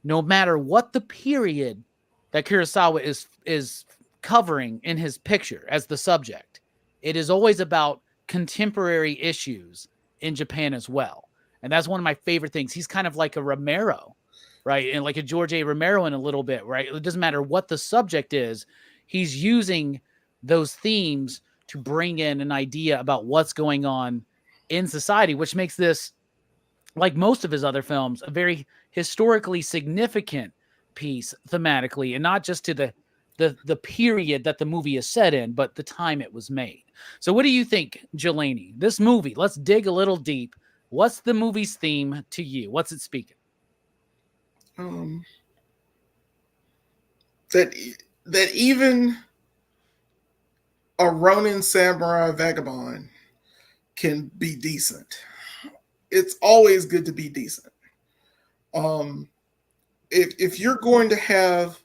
no matter what the period that Kurosawa is covering in his picture as the subject, it is always about contemporary issues in Japan as well. And that's one of my favorite things. He's kind of like a Romero, right? And like a George A. Romero in a little bit, right? It doesn't matter what the subject is. He's using those themes to bring in an idea about what's going on in society, which makes this, like most of his other films, a very historically significant piece thematically, and not just to the period that the movie is set in, but the time it was made. So what do you think, Jelani? This movie, let's dig a little deep. What's the movie's theme to you? What's it speaking? That even a Ronin samurai vagabond can be decent. It's always good to be decent. If you're going to have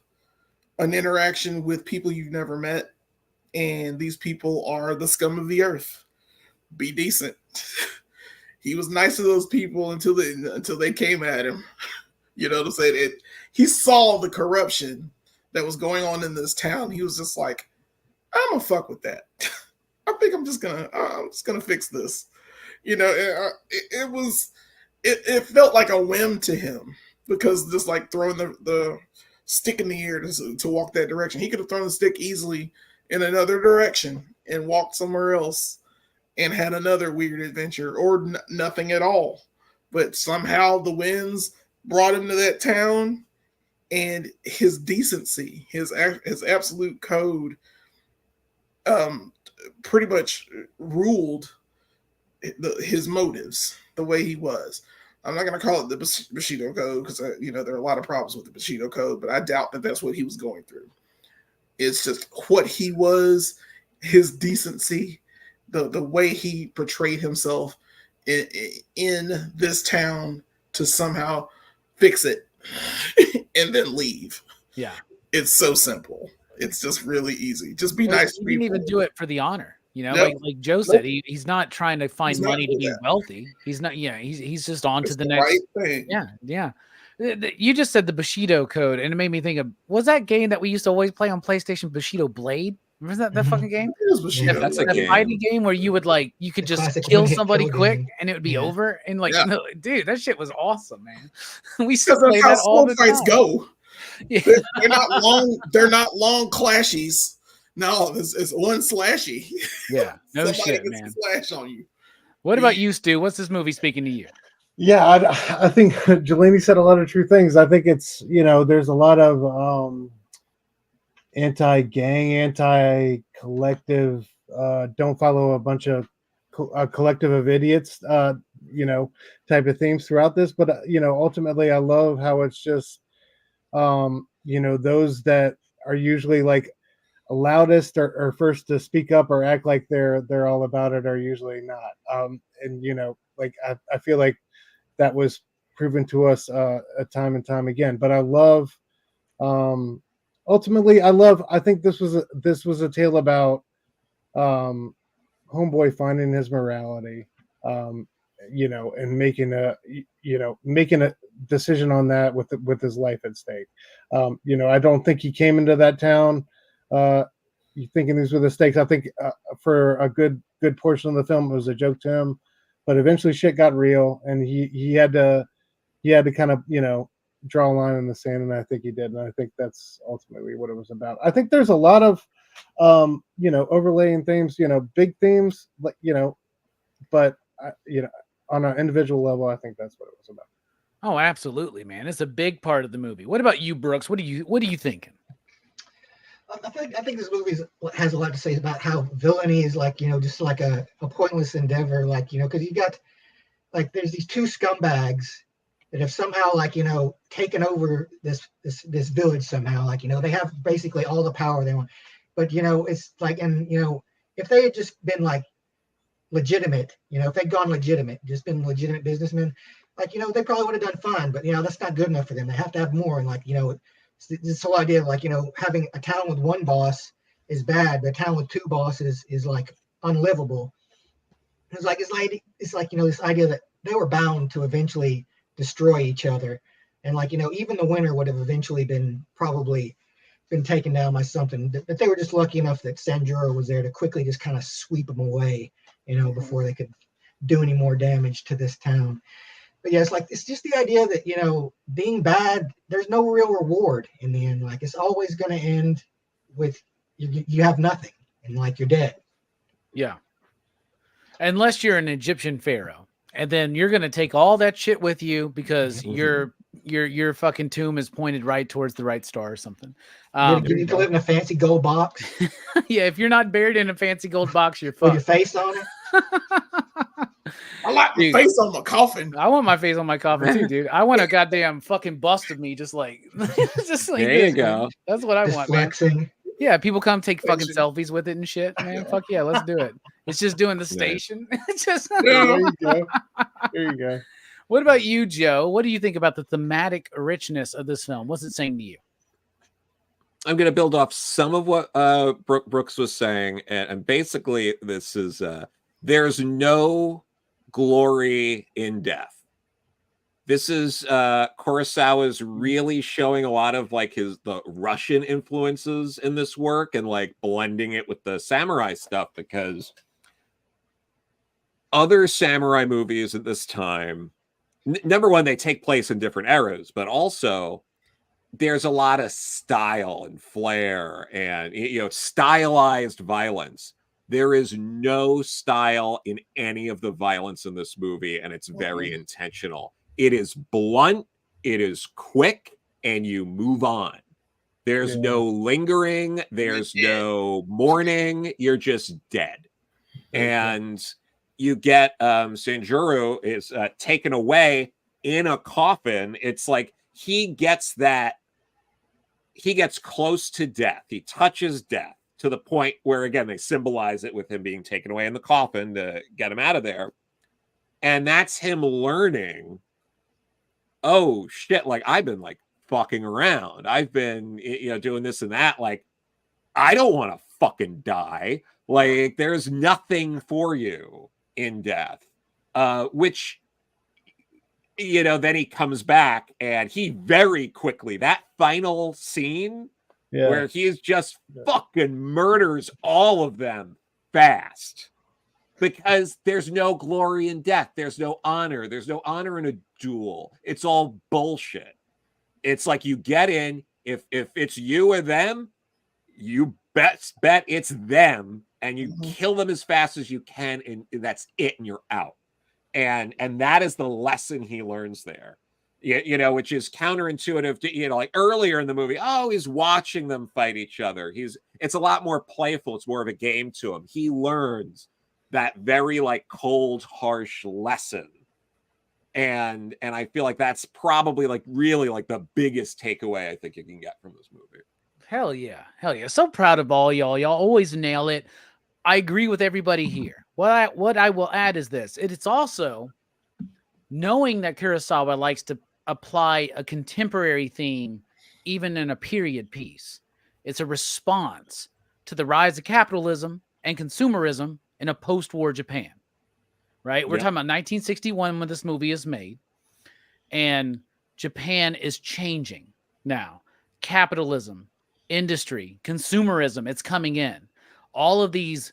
an interaction with people you've never met, and these people are the scum of the earth, be decent. He was nice to those people until they came at him. You know what I'm saying? He saw the corruption that was going on in this town. He was just like, I'm gonna fuck with that. I think I'm just gonna fix this. You know, it felt like a whim to him, because just like throwing the stick in the air to walk that direction. He could have thrown the stick easily in another direction and walked somewhere else and had another weird adventure, or nothing at all. But somehow the winds brought him to that town, and his decency, his absolute code, pretty much ruled his motives, the way he was. I'm not going to call it the Bushido Code, because there are a lot of problems with the Bushido Code, but I doubt that that's what he was going through. It's just what he was, his decency, the way he portrayed himself in this town to somehow fix it and then leave. Yeah. It's so simple. It's just really easy. Just be nice to people. He didn't even do it for the honor. Nope. Like Joe said, he's not trying to find He's not money to be that. wealthy. He's not. Yeah, he's just on It's to the the next. right thing. Yeah. You just said the Bushido Code, and it made me think of, was that game that we used to always play on PlayStation, Bushido Blade? Remember that fucking game? It was Bushido. That's a That game. fighting game where you would you could just classic kill one-hit somebody kill quick game. and it would be Yeah. over. And Yeah. no, dude, that shit was awesome, man. We used to Because play that's how that all slow the fights time. go. Yeah. They're not long. They're not long clashies. No, it's one slashy. Yeah, no Somebody shit, gets man. a slash on you. What about you, Stu? What's this movie speaking to you? Yeah, I think Jelani said a lot of true things. I think it's, there's a lot of anti-gang, anti-collective, don't follow a bunch of collective of idiots, type of themes throughout this. But, ultimately I love how it's just, those that are usually like loudest or first to speak up or act like they're all about it are usually not. And, I feel like that was proven to us time and time again. But I love, ultimately, I think this was a tale about homeboy finding his morality, and making a decision on that with his life at stake. I don't think he came into that town thinking these were the stakes. I think for a good portion of the film, it was a joke to him. But eventually shit got real, and he had to kind of, draw a line in the sand, and I think he did. And I think that's ultimately what it was about. I think there's a lot of, overlaying themes, big themes, but, on an individual level, I think that's what it was about. Oh, absolutely, man. It's a big part of the movie. What about you, Brooks? What are you thinking? I think this movie has a lot to say about how villainy is just like a pointless endeavor, because you got there's these two scumbags that have somehow taken over this village somehow. They have basically all the power they want, but it's if they had just been legitimate, if they'd gone legitimate, just been legitimate businessmen, they probably would have done fine. But that's not good enough for them. They have to have more, and this whole idea of having a town with one boss is bad, but a town with two bosses is unlivable. It's this idea that they were bound to eventually destroy each other, and even the winner would have eventually probably been taken down by something. But they were just lucky enough that Sanjuro was there to quickly just kind of sweep them away, before they could do any more damage to this town. But yeah, it's just the idea that, being bad, there's no real reward in the end. It's always going to end with you have nothing and you're dead. Yeah. Unless you're an Egyptian pharaoh, and then you're going to take all that shit with you because your fucking tomb is pointed right towards the right star or something. You need to live in a fancy gold box. Yeah, if you're not buried in a fancy gold box, you're With fucked. your face on it. I like my face on my coffin. I want my face on my coffin too, dude. I want a goddamn fucking bust of me, just like There you this, go. man. That's what I Just want, flexing. Yeah, people come take fucking Station. selfies with it and shit, man. Fuck yeah, let's do it. It's just doing the station. It's just There you go. There you go. What about you, Joe? What do you think about the thematic richness of this film? What's it saying to you? I'm going to build off some of what Brooks was saying, and basically this is there's no glory in death. This is Kurosawa's really showing a lot of like the Russian influences in this work and like blending it with the samurai stuff, because other samurai movies at this time, number one, they take place in different eras, but also there's a lot of style and flair and, you know, stylized violence. There is no style in any of the violence in this movie, and it's very intentional. It is blunt, it is quick, and you move on. There's no lingering, there's no mourning, you're just dead. And you get Sanjuro is taken away in a coffin. It's like he gets close to death. He touches death to the point where, again, they symbolize it with him being taken away in the coffin to get him out of there. And that's him learning, oh shit, like I've been like fucking around. I've been, you know, doing this and that. Like, I don't want to fucking die. Like, there's nothing for you in death. Which, you know, then he comes back and he very quickly, that final scene where he's just fucking murders all of them fast. Because there's no glory in death. There's no honor. There's no honor in a duel. It's all bullshit. It's like you get in, if it's you or them, you bet it's them, and you kill them as fast as you can, and that's it, and you're out. And that is the lesson he learns there. You know, which is counterintuitive to, you know, like earlier in the movie, oh, he's watching them fight each other. It's a lot more playful. It's more of a game to him. He learns that very like cold, harsh lesson. And I feel like that's probably like really like the biggest takeaway I think you can get from this movie. Hell yeah. Hell yeah. So proud of all y'all. Y'all always nail it. I agree with everybody here. What I will add is this. It's also knowing that Kurosawa likes to apply a contemporary theme even in a period piece. It's a response to the rise of capitalism and consumerism in a post-war Japan, right? We're talking about 1961 when this movie is made, and Japan is changing now. Capitalism, industry, consumerism, it's coming in. All of these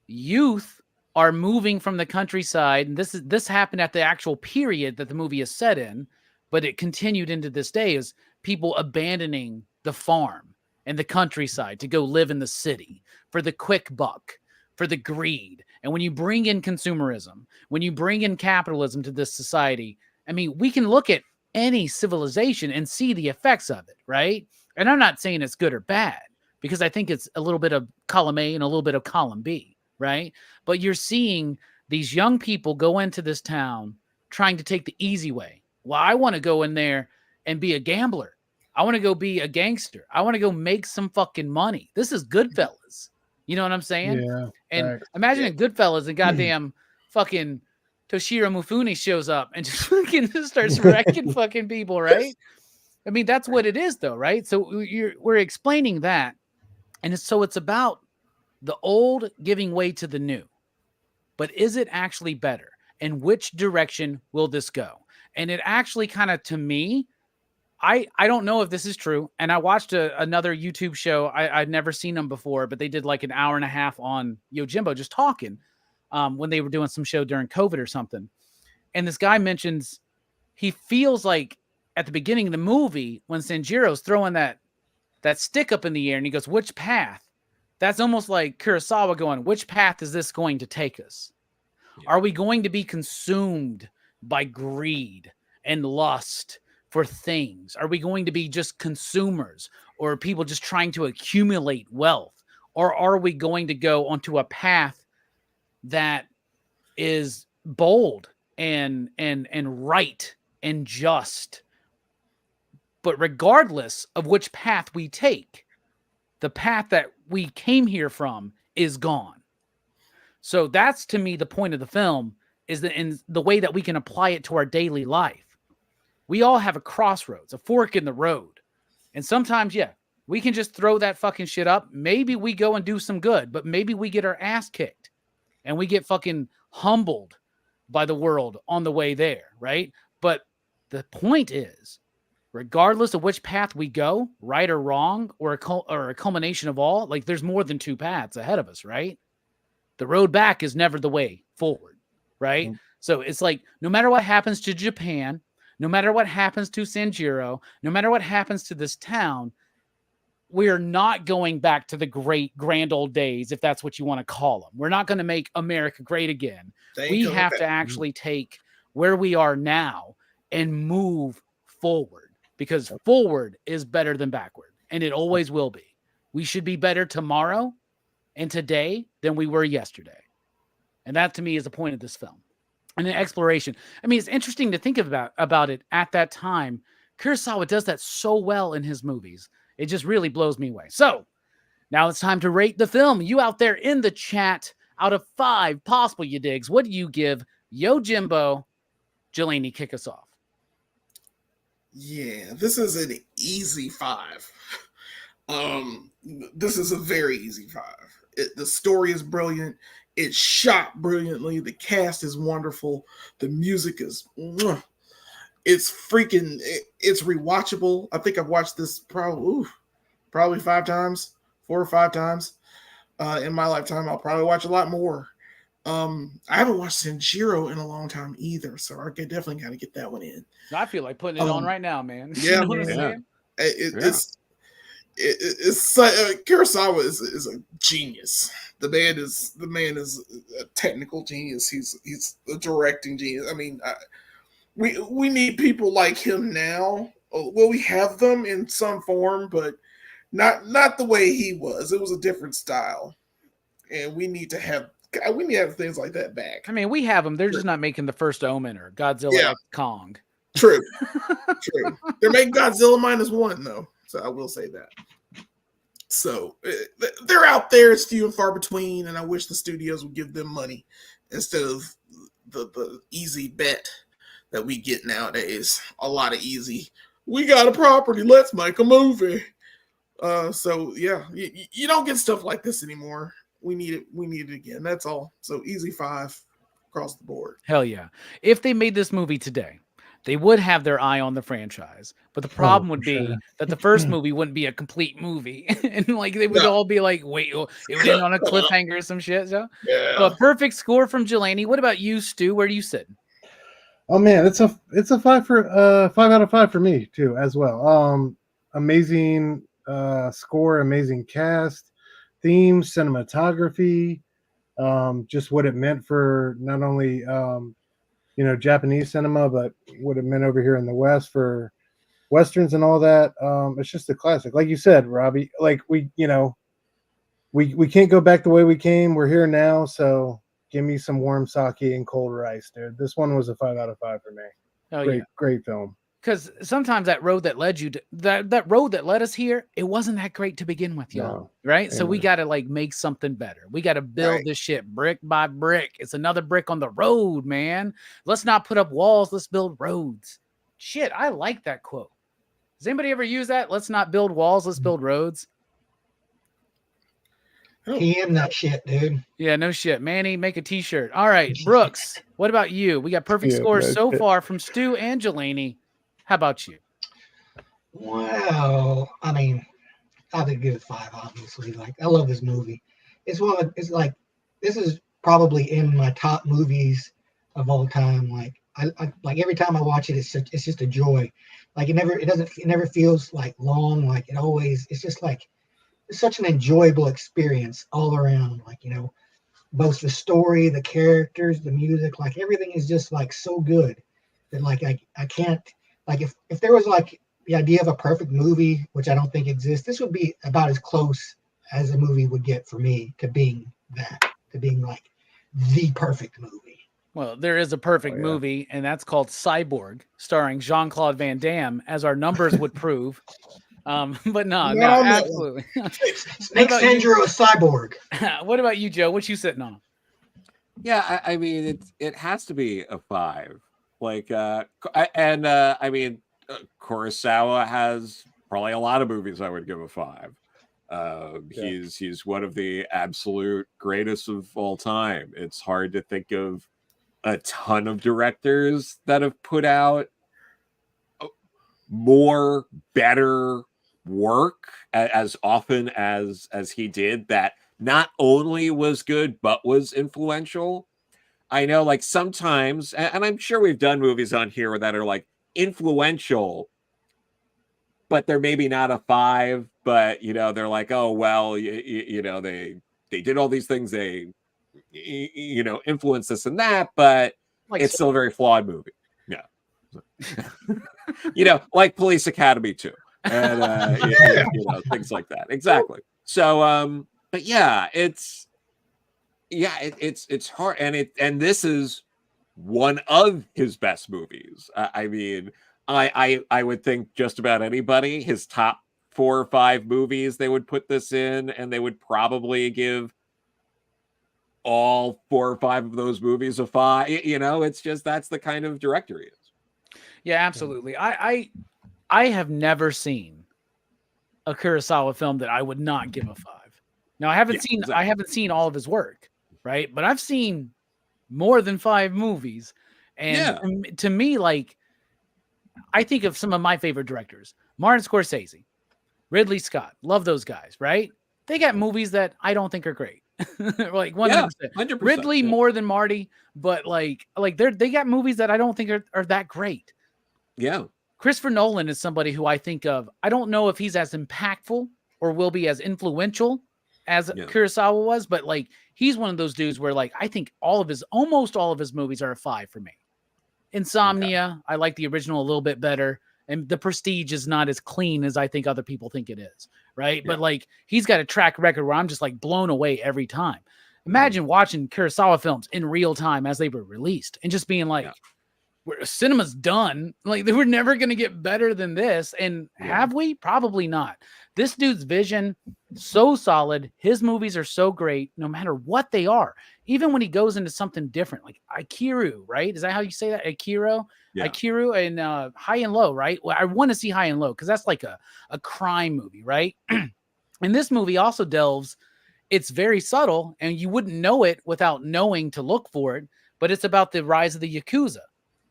youth are moving from the countryside, and this happened at the actual period that the movie is set in, but it continued into this day as people abandoning the farm and the countryside to go live in the city for the quick buck, for the greed. And when you bring in consumerism, when you bring in capitalism to this society, I mean, we can look at any civilization and see the effects of it, right? And I'm not saying it's good or bad, because I think it's a little bit of column A and a little bit of column B, right? But you're seeing these young people go into this town trying to take the easy way. Well, I want to go in there and be a gambler. I want to go be a gangster. I want to go make some fucking money. This is Goodfellas. You know what I'm saying? Yeah. And imagine in Goodfellas, and goddamn fucking Toshiro Mifune shows up and just fucking starts wrecking fucking people, right? I mean, that's what it is, though, right? So we're explaining that, and it's about the old giving way to the new. But is it actually better? And which direction will this go? And it actually kind of, to me, I don't know if this is true. And I watched another YouTube show. I'd never seen them before, but they did like an hour and a half on Yojimbo just talking when they were doing some show during COVID or something. And this guy mentions he feels like at the beginning of the movie when Sanjiro's throwing that stick up in the air and he goes, which path? That's almost like Kurosawa going, which path is this going to take us? Yeah. Are we going to be consumed by greed and lust for things? Are we going to be just consumers, or people just trying to accumulate wealth? Or are we going to go onto a path that is bold and right and just? But regardless of which path we take, the path that we came here from is gone. So that's, to me, the point of the film, is that in the way that we can apply it to our daily life. We all have a crossroads, a fork in the road. And sometimes, yeah, we can just throw that fucking shit up. Maybe we go and do some good, but maybe we get our ass kicked and we get fucking humbled by the world on the way there, right? But the point is, regardless of which path we go, right or wrong, or a culmination of all, like, there's more than two paths ahead of us, right? The road back is never the way forward, right? Mm-hmm. So it's like, no matter what happens to Japan, no matter what happens to Sanjiro, no matter what happens to this town, we are not going back to the great grand old days, if that's what you want to call them. We're not going to make America great again. We have to actually take where we are now and move forward, because forward is better than backward, and it always will be. We should be better tomorrow and today than we were yesterday. And that, to me, is the point of this film. And an exploration. I mean, it's interesting to think about it at that time. Kurosawa does that so well in his movies. It just really blows me away. So now it's time to rate the film. You out there in the chat, out of 5 possible you digs, what do you give Yojimbo? Jelani, kick us off. Yeah, this is an easy 5. This is a very easy 5. The story is brilliant. It's shot brilliantly. The cast is wonderful. The music is, it's freaking, it's rewatchable. I think I've watched this probably 5 times, 4 or 5 times in my lifetime. I'll probably watch a lot more. I haven't watched Sanjiro in a long time either, so I definitely got to get that one in. I feel like putting it on right now, man. Yeah, you know what I'm saying? It's Kurosawa is a genius. The man is a technical genius. He's a directing genius. I mean, we need people like him now. Well, we have them in some form, but not the way he was. It was a different style, and we need to have things like that back. I mean, we have them. They're just not making the first Omen or Godzilla X Kong. True. They're making Godzilla -1 though, so I will say that. So they're out there. It's few and far between, and I wish the studios would give them money instead of the easy bet that we get nowadays. A lot of easy. We got a property. Let's make a movie. So yeah, you don't get stuff like this anymore. We need it. We need it again. That's all. So easy 5 across the board. Hell yeah! If they made this movie today, they would have their eye on the franchise. But the problem would be that the first movie wouldn't be a complete movie. And like they would all be like, wait, it would end on a cliffhanger or some shit. So a perfect score from Jelani. What about you, Stu? Where do you sit? Oh man, it's a 5 out of 5 for me too, as well. Amazing score, amazing cast, theme, cinematography, just what it meant for not only Japanese cinema, but what it meant over here in the West for Westerns and all that. It's just a classic. Like you said, Robbie, like we can't go back the way we came. We're here now. So give me some warm sake and cold rice, dude. This one was a 5 out of 5 for me. Oh, great film. Because sometimes that road that led you to that road that led us here, it wasn't that great to begin with, y'all. Right? So we got to like make something better. We got to build this shit brick by brick. It's another brick on the road, man. Let's not put up walls. Let's build roads. Shit, I like that quote. Does anybody ever use that? Let's not build walls. Let's build roads. PM that shit, dude. Yeah, no shit. Manny, make a t-shirt. All right, Brooks, what about you? We got perfect scores so far from Stu and Jelani. How about you? Well, I mean, I would give it 5, obviously. Like, I love this movie. It's like, this is probably in my top movies of all time. Like, I like every time I watch it, it's just a joy. Like, it never feels like long. Like, it's just like, it's such an enjoyable experience all around. Like, both the story, the characters, the music, like everything is just like so good that like I can't, like if there was like the idea of a perfect movie, which I don't think exists, this would be about as close as a movie would get for me to being like the perfect movie. Well, there is a perfect movie, and that's called Cyborg, starring Jean-Claude Van Damme, as our numbers would prove. But no, Not on that absolutely. Make Sandro a cyborg. What about you, Joe? What you sitting on? Yeah, I mean, it has to be a 5. Like, I mean, Kurosawa has probably a lot of movies I would give a 5. He's one of the absolute greatest of all time. It's hard to think of a ton of directors that have put out more better work as often as he did, that not only was good but was influential. I know, like, sometimes, and I'm sure we've done movies on here that are like influential, but they're maybe not a 5, but they're like, oh well, they did all these things, they influence this and that, but Like, it's still a very flawed movie. Yeah. Like Police Academy 2, and things like that. Exactly. So but yeah, it's hard, and this is one of his best movies. I mean, I would think just about anybody, his top 4 or 5 movies, they would put this in, and they would probably give all 4 or 5 of those movies a 5. It's just, that's the kind of director he is. Yeah, absolutely. I have never seen a Kurosawa film that I would not give a 5. Now, I haven't seen all of his work, right? But I've seen more than 5 movies, and to me, like, I think of some of my favorite directors: Martin Scorsese, Ridley Scott. Love those guys, right? They got movies that I don't think are great. Like 100%. 100%. Ridley more than Marty, but like they got movies that I don't think are that great. Yeah. Christopher Nolan is somebody who I think of. I don't know if he's as impactful or will be as influential as Kurosawa was, but like, he's one of those dudes where, like, I think almost all of his movies are a 5 for me. Insomnia, I like the original a little bit better, and The Prestige is not as clean as I think other people think it is, right? But like, he's got a track record where I'm just like blown away every time. Imagine watching Kurosawa films in real time as they were released and just being like, cinema's done. Like, they were never going to get better than this. And have we? Probably not. This dude's vision, so solid. His movies are so great, no matter what they are. Even when he goes into something different, like Akira, right? Is that how you say that? Akira? Yeah. Akira and High and Low, right? Well, I want to see High and Low because that's like a crime movie, right? And this movie also delves, it's very subtle, and you wouldn't know it without knowing to look for it, but it's about the rise of the Yakuza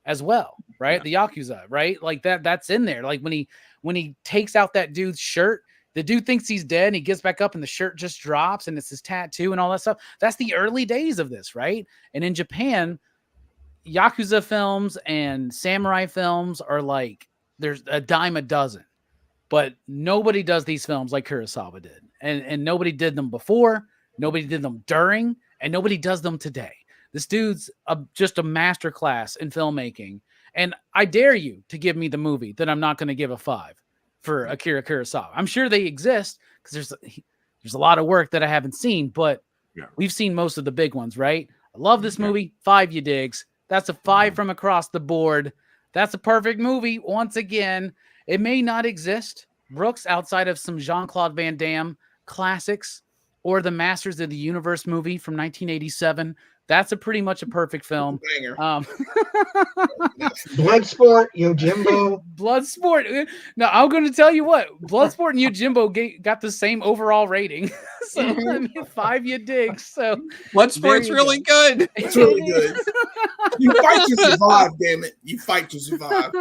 as well, right? The Yakuza, right? Like that's in there. Like when he takes out that dude's shirt, the dude thinks he's dead, and he gets back up and the shirt just drops, and it's his tattoo and all that stuff. That's the early days of this, right? And in Japan, Yakuza films and samurai films are like, there's a dime a dozen, but nobody does these films like Kurosawa did. And nobody did them before, nobody did them during, and nobody does them today. This dude's just a masterclass in filmmaking. And I dare you to give me the movie that I'm not going to give a 5 for Akira Kurosawa. I'm sure they exist because there's a lot of work that I haven't seen, but we've seen most of the big ones, right? I love this movie. 5, you digs. That's a 5 from across the board. That's a perfect movie. Once again, it may not exist, Brooks, outside of some Jean-Claude Van Damme classics or the Masters of the Universe movie from 1987. That's pretty much a perfect film. Bloodsport, Yojimbo. Bloodsport. No, I'm going to tell you what. Bloodsport and Yojimbo got the same overall rating. So I mean, 5 you dig. So Bloodsport's really good. It's really good. You fight to survive, damn it. You fight to survive.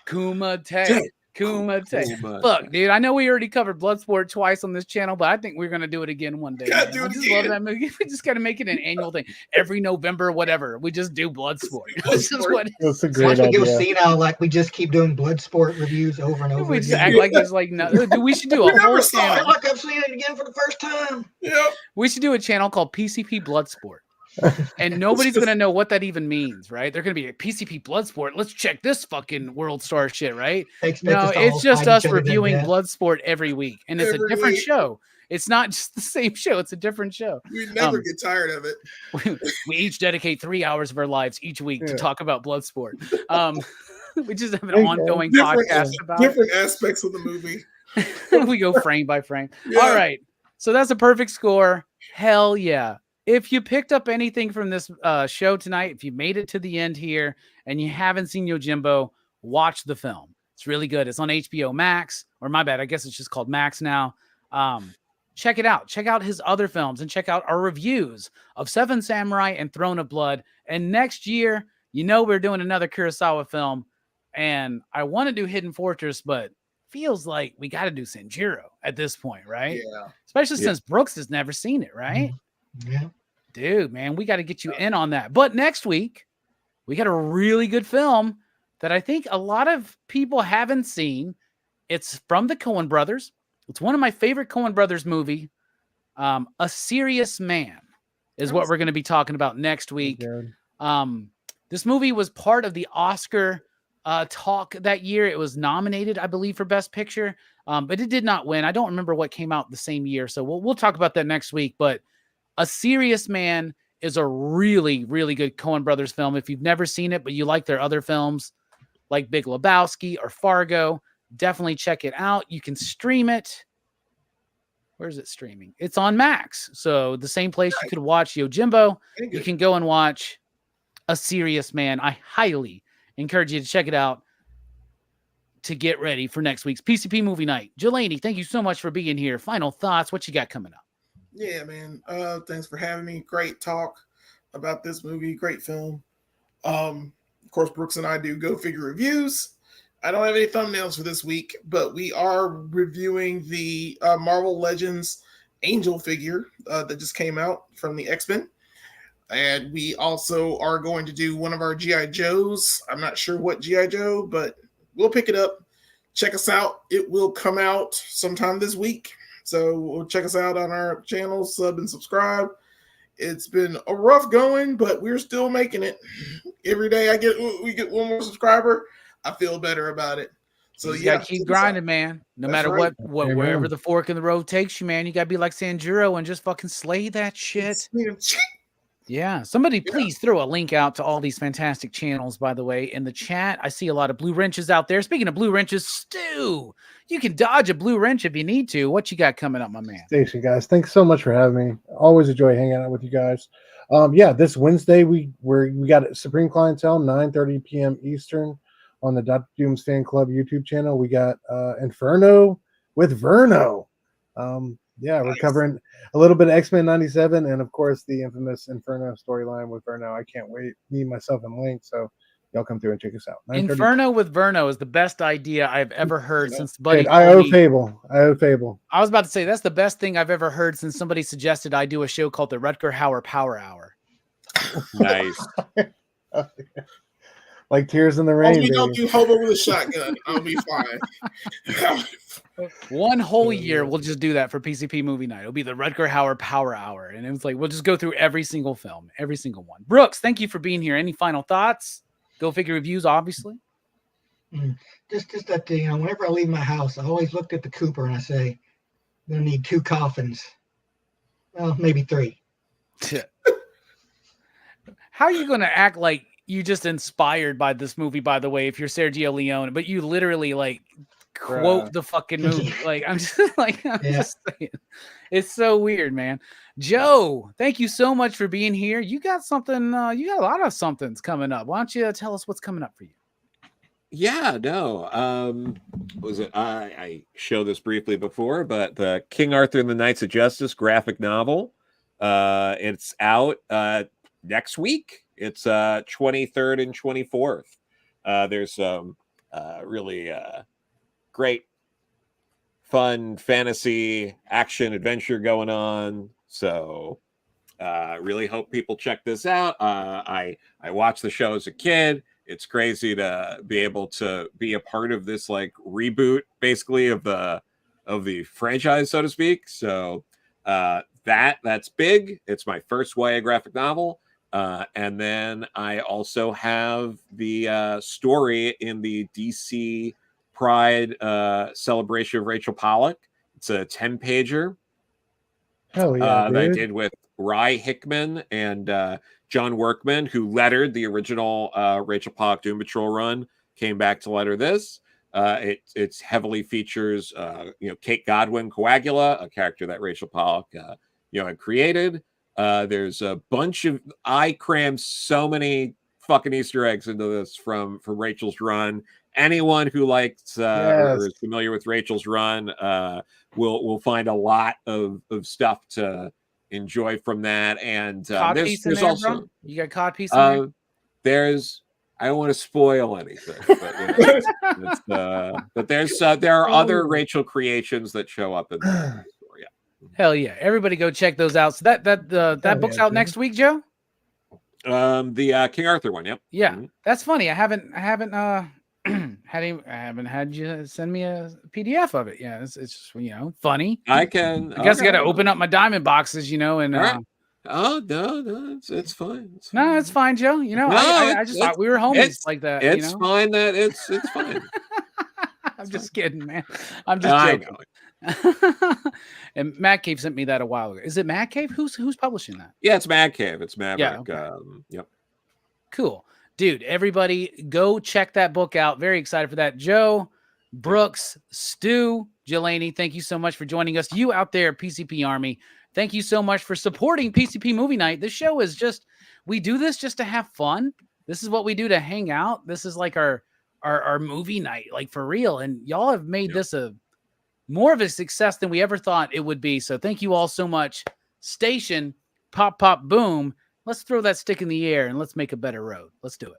Kumite. Look, dude, I know we already covered Bloodsport twice on this channel, but I think we're going to do it again one day. I just love that movie. We just got to make it an annual thing. Every November, whatever, we just do Bloodsport. This is what That's a great once we idea. go see now, like, we just keep doing Bloodsport reviews over and over. We just act like it's like, no, we should do a whole channel. Like I've seen it again for the first time. Yep. We should do a channel called PCP Bloodsport. And nobody's going to know what that even means, right? They're going to be a PCP Bloodsport. Let's check this fucking World Star shit, right? No, it's just us reviewing Bloodsport every week. And it's a different show. It's not just the same show. It's a different show. We never get tired of it. We each dedicate 3 hours of our lives each week to talk about Bloodsport. We just have an There you go. ongoing Different, podcast about different aspects of the movie. it. We go frame by frame. Yeah. All right. So that's a perfect score. Hell yeah. If you picked up anything from this show tonight, if you made it to the end here and you haven't seen Yojimbo, watch the film. It's really good. It's on HBO Max, or my bad, I guess it's just called Max now. Check it out. Check out his other films and check out our reviews of Seven Samurai and Throne of Blood. And next year, you know we're doing another Kurosawa film. And I want to do Hidden Fortress, but feels like we got to do Sanjuro at this point, right? Yeah. Especially since Brooks has never seen it, right? Yeah. Dude, man, we got to get you in on that. But next week, we got a really good film that I think a lot of people haven't seen. It's from the Coen brothers. It's one of my favorite Coen brothers movie. A Serious Man is what we're going to be talking about next week. This movie was part of the Oscar talk that year. It was nominated, I believe, for Best Picture, but it did not win. I don't remember what came out the same year, so we'll talk about that next week. But A Serious Man is a really, really good Coen brothers film. If you've never seen it, but you like their other films like Big Lebowski or Fargo, definitely check it out. You can stream it. Where's it streaming? It's on Max. So the same place you could watch Yojimbo, you can go and watch A Serious Man. I highly encourage you to check it out to get ready for next week's PCP movie night. Jelani, thank you so much for being here. Final thoughts. What you got coming up? Yeah, man. Thanks for having me. Great talk about this movie. Great film. Of course, Brooks and I do Go Figure reviews. I don't have any thumbnails for this week, but we are reviewing the Marvel Legends Angel figure that just came out from the X-Men. And we also are going to do one of our G.I. Joes. I'm not sure what G.I. Joe, but we'll pick it up. Check us out. It will come out sometime this week. So check us out on our channel, sub and subscribe. It's been a rough going, but we're still making it. Every day we get one more subscriber, I feel better about it. So you gotta keep grinding, man. No matter what wherever the fork in the road takes you, man, you gotta be like Sanjuro and just fucking slay that shit. Yeah. Somebody please throw a link out to all these fantastic channels, by the way, in the chat. I see a lot of blue wrenches out there. Speaking of blue wrenches, Stu, you can dodge a blue wrench if you need to. What you got coming up, my man? Station, guys. Thanks so much for having me. Always enjoy hanging out with you guys. This Wednesday we got Supreme Clientele, 9:30 p.m. Eastern on the Dr. Doom's Fan Club YouTube channel. We got Inferno with Verno. We're covering a little bit of X-Men 97 and, of course, the infamous Inferno storyline with Verno. I can't wait. Me, myself, and Link. So y'all come through and check us out. Inferno with Verno is the best idea I've ever heard since Buddy. I owe Fable. I was about to say that's the best thing I've ever heard since somebody suggested I do a show called the Rutger Hauer Power Hour. Nice. Like Tears in the Rain. We don't do hobo with a shotgun. I'll be fine. One whole year, we'll just do that for PCP movie night. It'll be the Rutger Hauer Power Hour. And it was like, we'll just go through every single film, every single one. Brooks, thank you for being here. Any final thoughts? Go Figure reviews, obviously. Just that, whenever I leave my house, I always look at the Cooper and I say, I'm going to need 2 coffins. Well, maybe 3. How are you going to act like you just inspired by this movie, by the way, if you're Sergio Leone, but you literally like quote the fucking movie? Like, I'm just saying. It's so weird, man. Joe, thank you so much for being here. You got something, you got a lot of somethings coming up. Why don't you tell us what's coming up for you? Yeah, no. Was it? I showed this briefly before, but the King Arthur and the Knights of Justice graphic novel. It's out next week. It's 23rd and 24th. There's some really great, fun fantasy action adventure going on. So really hope people check this out. I watched the show as a kid. It's crazy to be able to be a part of this like reboot, basically, of the franchise, so to speak. So that's big. It's my first YA graphic novel. And then I also have the story in the DC Pride celebration of Rachel Pollack. It's a 10-pager. Hell yeah, that I did with Rye Hickman and John Workman, who lettered the original Rachel Pollack Doom Patrol run, came back to letter this. It's heavily features, Kate Godwin, Coagula, a character that Rachel Pollack, had created. There's a bunch of, I crammed so many fucking Easter eggs into this from Rachel's run. Anyone who likes or is familiar with Rachel's run will find a lot of stuff to enjoy from that. And there's there, also bro? You got cod piece in there? I don't want to spoil anything, but there are other Rachel creations that show up in there. Yeah. Hell yeah! Everybody go check those out. So that book's out next week, Joe. The King Arthur one. Yep. Yeah, that's funny. I haven't had you send me a PDF of it. Yeah, it's funny. I guess I got to open up my diamond boxes, and. Right. Oh no, it's fine. No, it's fine, Joe. I just thought we were homies like that. It's fine that it's fine. I'm just kidding, man. I'm just joking. And Mad Cave sent me that a while ago. Is it Mad Cave? Who's publishing that? Yeah, it's Mad Cave. It's Maverick. Yeah, okay. Yep. Cool. Dude, everybody go check that book out. Very excited for that. Joe, Brooks, Stu, Jelani, thank you so much for joining us. You out there, PCP Army, thank you so much for supporting PCP Movie Night. This show is we do this just to have fun. This is what we do to hang out. This is like our movie night, like for real. And y'all have made this more of a success than we ever thought it would be. So thank you all so much. Station, pop, pop, boom. Let's throw that stick in the air and let's make a better road. Let's do it.